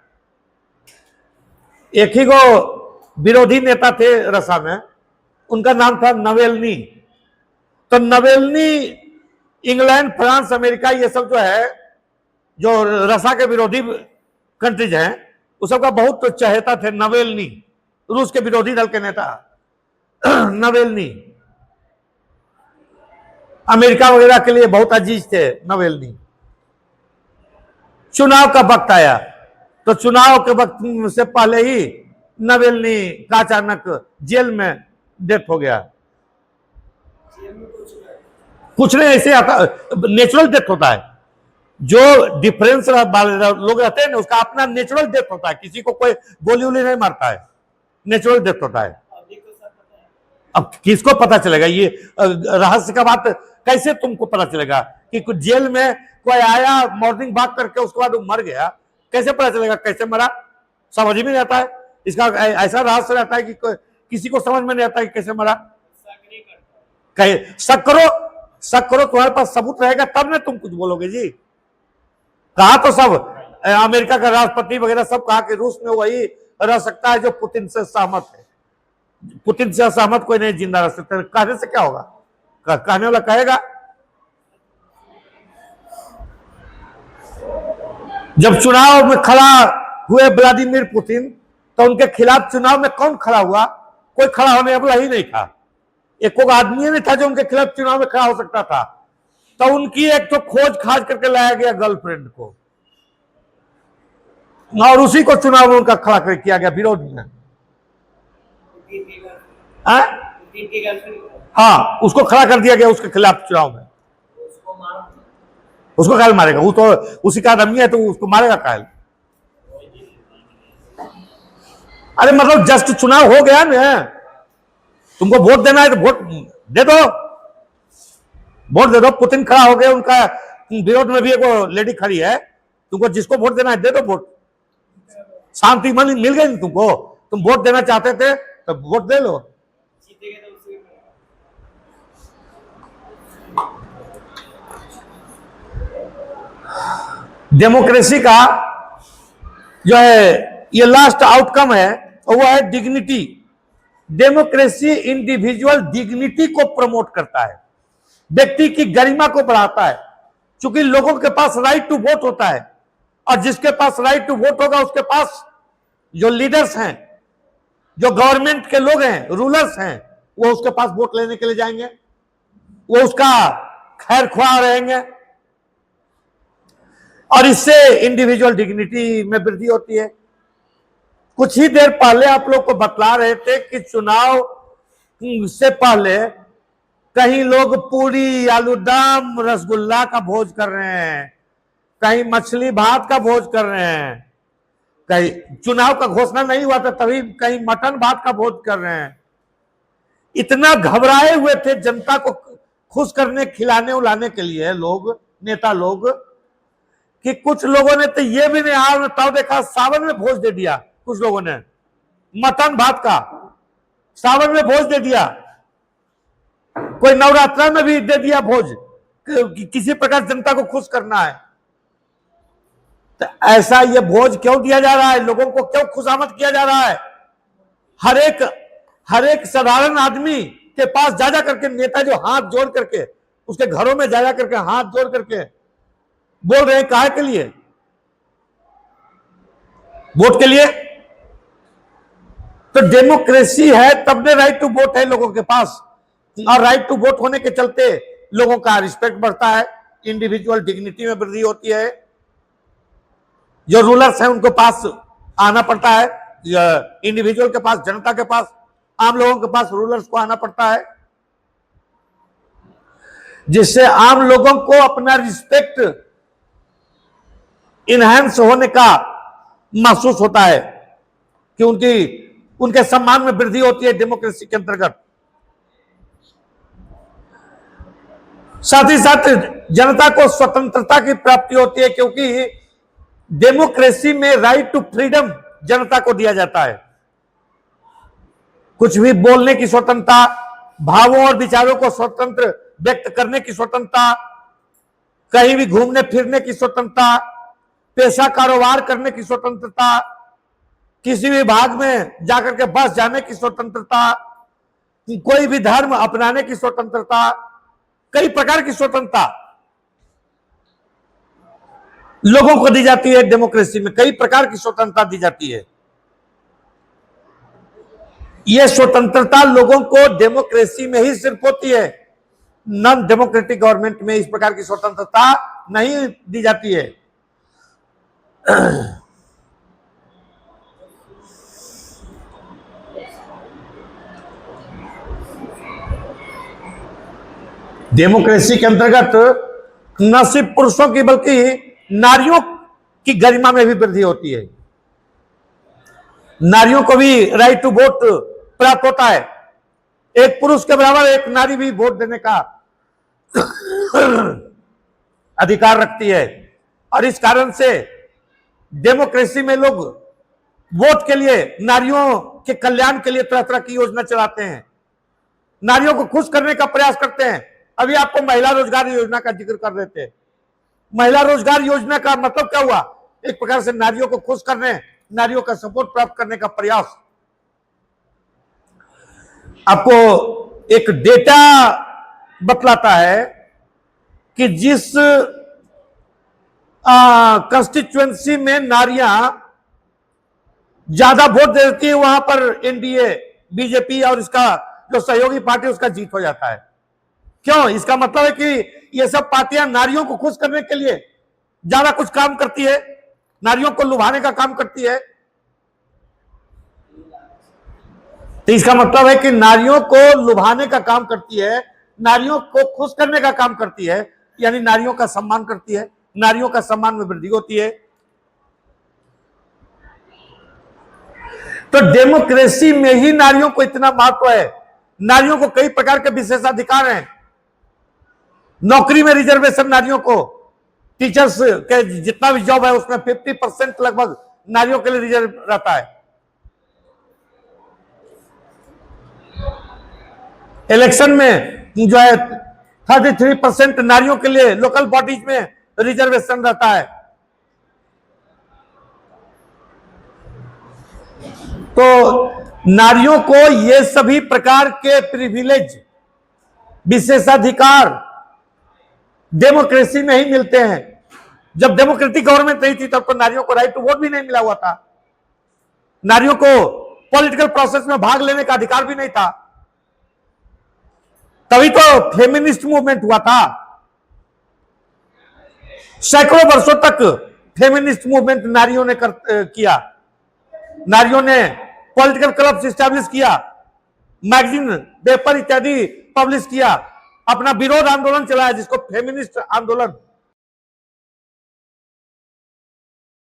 एक ही को विरोधी नेता थे रसा में, उनका नाम था नवेल्नी। तो नवेल्नी इंग्लैंड, फ्रांस, अमेरिका, ये सब जो है, जो रसा के विरोधी कंट्रीज हैं, उस सबका बहुत तो चहेता थे नवेल्नी, रूस के विरोधी दल के नेता नवेल्नी। अमेरिका वगैरह के लिए बहुत अजीज थे नवेल्नी। चुनाव का वक्त आया तो चुनाव के वक्त से पहले ही नवेल्नी का अचानक जेल में डेथ हो गया। कुछ नहीं, ऐसे आता, नेचुरल डेथ होता है। जो डिफरेंस लोग रहते हैं ना, उसका अपना नेचुरल डेथ होता है। किसी को कोई गोली वोली नहीं मारता है, नेचुरल डेथ होता है। अब किसको पता चलेगा? ये रहस्य का बात कैसे तुमको पता चलेगा कि कुछ जेल में कोई आया, मॉर्निंग वॉक करके उसके बाद वो मर गया? कैसे पता चलेगा कैसे मरा? समझ में नहीं आता है। इसका ऐसा रहस्य रहता है कि किसी को समझ में नहीं आता है कि कैसे मरा। शक करो, शक करो, तुम्हारे पास सबूत रहेगा तब ना तुम कुछ बोलोगे जी। कहा तो सब अमेरिका का राष्ट्रपति वगैरह सब कहा कि रूस में वही रह सकता है जो पुतिन से सहमत है। पुतिन से असहमत कोई नहीं जिंदा रह सकता। कहने से क्या होगा? कहने वाला कहेगा। जब चुनाव में खड़ा हुए व्लादिमीर पुतिन, तो उनके खिलाफ चुनाव में कौन खड़ा हुआ? कोई खड़ा होने वाला ही नहीं था। एक आदमी नहीं था जो उनके खिलाफ चुनाव में खड़ा हो सकता था। तो उनकी एक तो खोज खाज करके लाया गया गर्लफ्रेंड को, और उसी को चुनाव में उनका खड़ा कर किया गया विरोध में। हाँ, उसको खड़ा कर दिया गया उसके खिलाफ चुनाव में। उसको कायल मारेगा? वो तो उसी का आदमी है, तो उसको मारेगा कायल? अरे मतलब जस्ट चुनाव हो गया ना, तुमको वोट देना है तो वोट दे दो, वोट दे दो। पुतिन खड़ा हो गया, उनका विरोध में भी एक लेडी खड़ी है, तुमको जिसको वोट देना है दे दो वोट। शांति मिल गई तुमको, तुम वोट देना चाहते थे तो वोट दे लो। डेमोक्रेसी का जो है ये लास्ट आउटकम है, वो है डिग्निटी। डेमोक्रेसी इंडिविजुअल डिग्निटी को प्रमोट करता है, व्यक्ति की गरिमा को बढ़ाता है। क्योंकि लोगों के पास राइट टू वोट होता है, और जिसके पास राइट टू वोट होगा उसके पास जो लीडर्स हैं, जो गवर्नमेंट के लोग हैं, रूलर्स हैं, वो उसके पास वोट लेने के लिए जाएंगे, वो उसका खैर ख्वाह रहेंगे, और इससे इंडिविजुअल डिग्निटी में वृद्धि होती है। कुछ ही देर पहले आप लोग को बतला रहे थे कि चुनाव से पहले कहीं लोग पूरी, आलूदम, रसगुल्ला का भोज कर रहे हैं, कहीं मछली भात का भोज कर रहे हैं, कहीं चुनाव का घोषणा नहीं हुआ था तभी कहीं मटन भात का भोज कर रहे हैं। इतना घबराए हुए थे जनता को खुश करने, खिलाने उलाने के लिए लोग, नेता लोग, कि कुछ लोगों ने तो ये भी नहीं हाल ताव देखा, सावन में भोज दे दिया। कुछ लोगों ने मटन भात का सावन में भोज दे दिया, कोई नवरात्रा में भी दे दिया भोज, किसी प्रकार जनता को खुश करना है। तो ऐसा ये भोज क्यों दिया जा रहा है? लोगों को क्यों खुशामद किया जा रहा है? हर एक साधारण आदमी के पास जा करके नेता जो हाथ जोड़ करके, उसके घरों में जा करके हाथ जोड़ करके बोल रहे हैं, काहे के लिए? वोट के लिए। तो डेमोक्रेसी है तब ने राइट टू वोट है लोगों के पास, और राइट टू वोट होने के चलते लोगों का रिस्पेक्ट बढ़ता है, इंडिविजुअल डिग्निटी में वृद्धि होती है, जो रूलर्स हैं उनको पास आना पड़ता है, इंडिविजुअल के पास, जनता के पास, आम लोगों के पास रूलर्स को आना पड़ता है, जिससे आम लोगों को अपना रिस्पेक्ट इनहेंस होने का महसूस होता है कि उनके सम्मान में वृद्धि होती है डेमोक्रेसी के अंतर्गत। साथ ही साथ जनता को स्वतंत्रता की प्राप्ति होती है, क्योंकि डेमोक्रेसी में राइट टू फ्रीडम जनता को दिया जाता है। कुछ भी बोलने की स्वतंत्रता, भावों और विचारों को स्वतंत्र व्यक्त करने की स्वतंत्रता, कहीं भी घूमने फिरने की स्वतंत्रता, पेशा कारोबार करने की स्वतंत्रता, किसी भी भाग में जाकर के बस जाने की स्वतंत्रता, कोई भी धर्म अपनाने की स्वतंत्रता, कई प्रकार की स्वतंत्रता लोगों को दी जाती है। डेमोक्रेसी में कई प्रकार की स्वतंत्रता दी जाती है। यह स्वतंत्रता लोगों को डेमोक्रेसी में ही सिर्फ होती है, नॉन डेमोक्रेटिक गवर्नमेंट में इस प्रकार की स्वतंत्रता नहीं दी जाती है। डेमोक्रेसी के अंतर्गत न सिर्फ पुरुषों की बल्कि नारियों की गरिमा में भी वृद्धि होती है। नारियों को भी राइट टू वोट प्राप्त होता है। एक पुरुष के बराबर एक नारी भी वोट देने का अधिकार रखती है, और इस कारण से डेमोक्रेसी में लोग वोट के लिए, नारियों के कल्याण के लिए तरह तरह की योजना चलाते हैं, नारियों को खुश करने का प्रयास करते हैं। अभी आपको महिला रोजगार योजना का जिक्र कर रहे थे। महिला रोजगार योजना का मतलब क्या हुआ? एक प्रकार से नारियों को खुश करने, नारियों का सपोर्ट प्राप्त करने का प्रयास। आपको एक डेटा बतलाता है कि जिस कंस्टिट्यूएंसी में नारियां ज्यादा वोट देती है, वहां पर एनडीए, बीजेपी और इसका जो सहयोगी पार्टी उसका जीत हो जाता है। क्यों? इसका मतलब है कि ये सब पार्टियां नारियों को खुश करने के लिए ज्यादा कुछ काम करती है, नारियों को लुभाने का काम करती है। तो इसका मतलब है कि नारियों को लुभाने का काम करती है, नारियों को खुश करने का काम करती है, यानी नारियों का सम्मान करती है, नारियों का सम्मान में वृद्धि होती है। तो डेमोक्रेसी में ही नारियों को इतना महत्व है। नारियों को कई प्रकार के विशेषाधिकार हैं। नौकरी में रिजर्वेशन नारियों को, टीचर्स के जितना भी जॉब है उसमें 50% लगभग नारियों के लिए रिजर्व रहता है। इलेक्शन में जो है 33% नारियों के लिए लोकल बॉडीज में रिजर्वेशन रहता है। तो नारियों को ये सभी प्रकार के प्रिविलेज, विशेषाधिकार डेमोक्रेसी में ही मिलते हैं। जब डेमोक्रेटिक गवर्नमेंट नहीं थी तब तो नारियों को राइट टू वोट भी नहीं मिला हुआ था, नारियों को पॉलिटिकल प्रोसेस में भाग लेने का अधिकार भी नहीं था। तभी तो फेमिनिस्ट मूवमेंट हुआ था। सैकड़ों वर्षों तक फेमिनिस्ट मूवमेंट नारियों ने किया। नारियों ने पॉलिटिकल क्लब्स स्टैब्लिश किया, मैगजीन, पेपर इत्यादि पब्लिश किया, अपना विरोध आंदोलन चलाया जिसको फेमिनिस्ट आंदोलन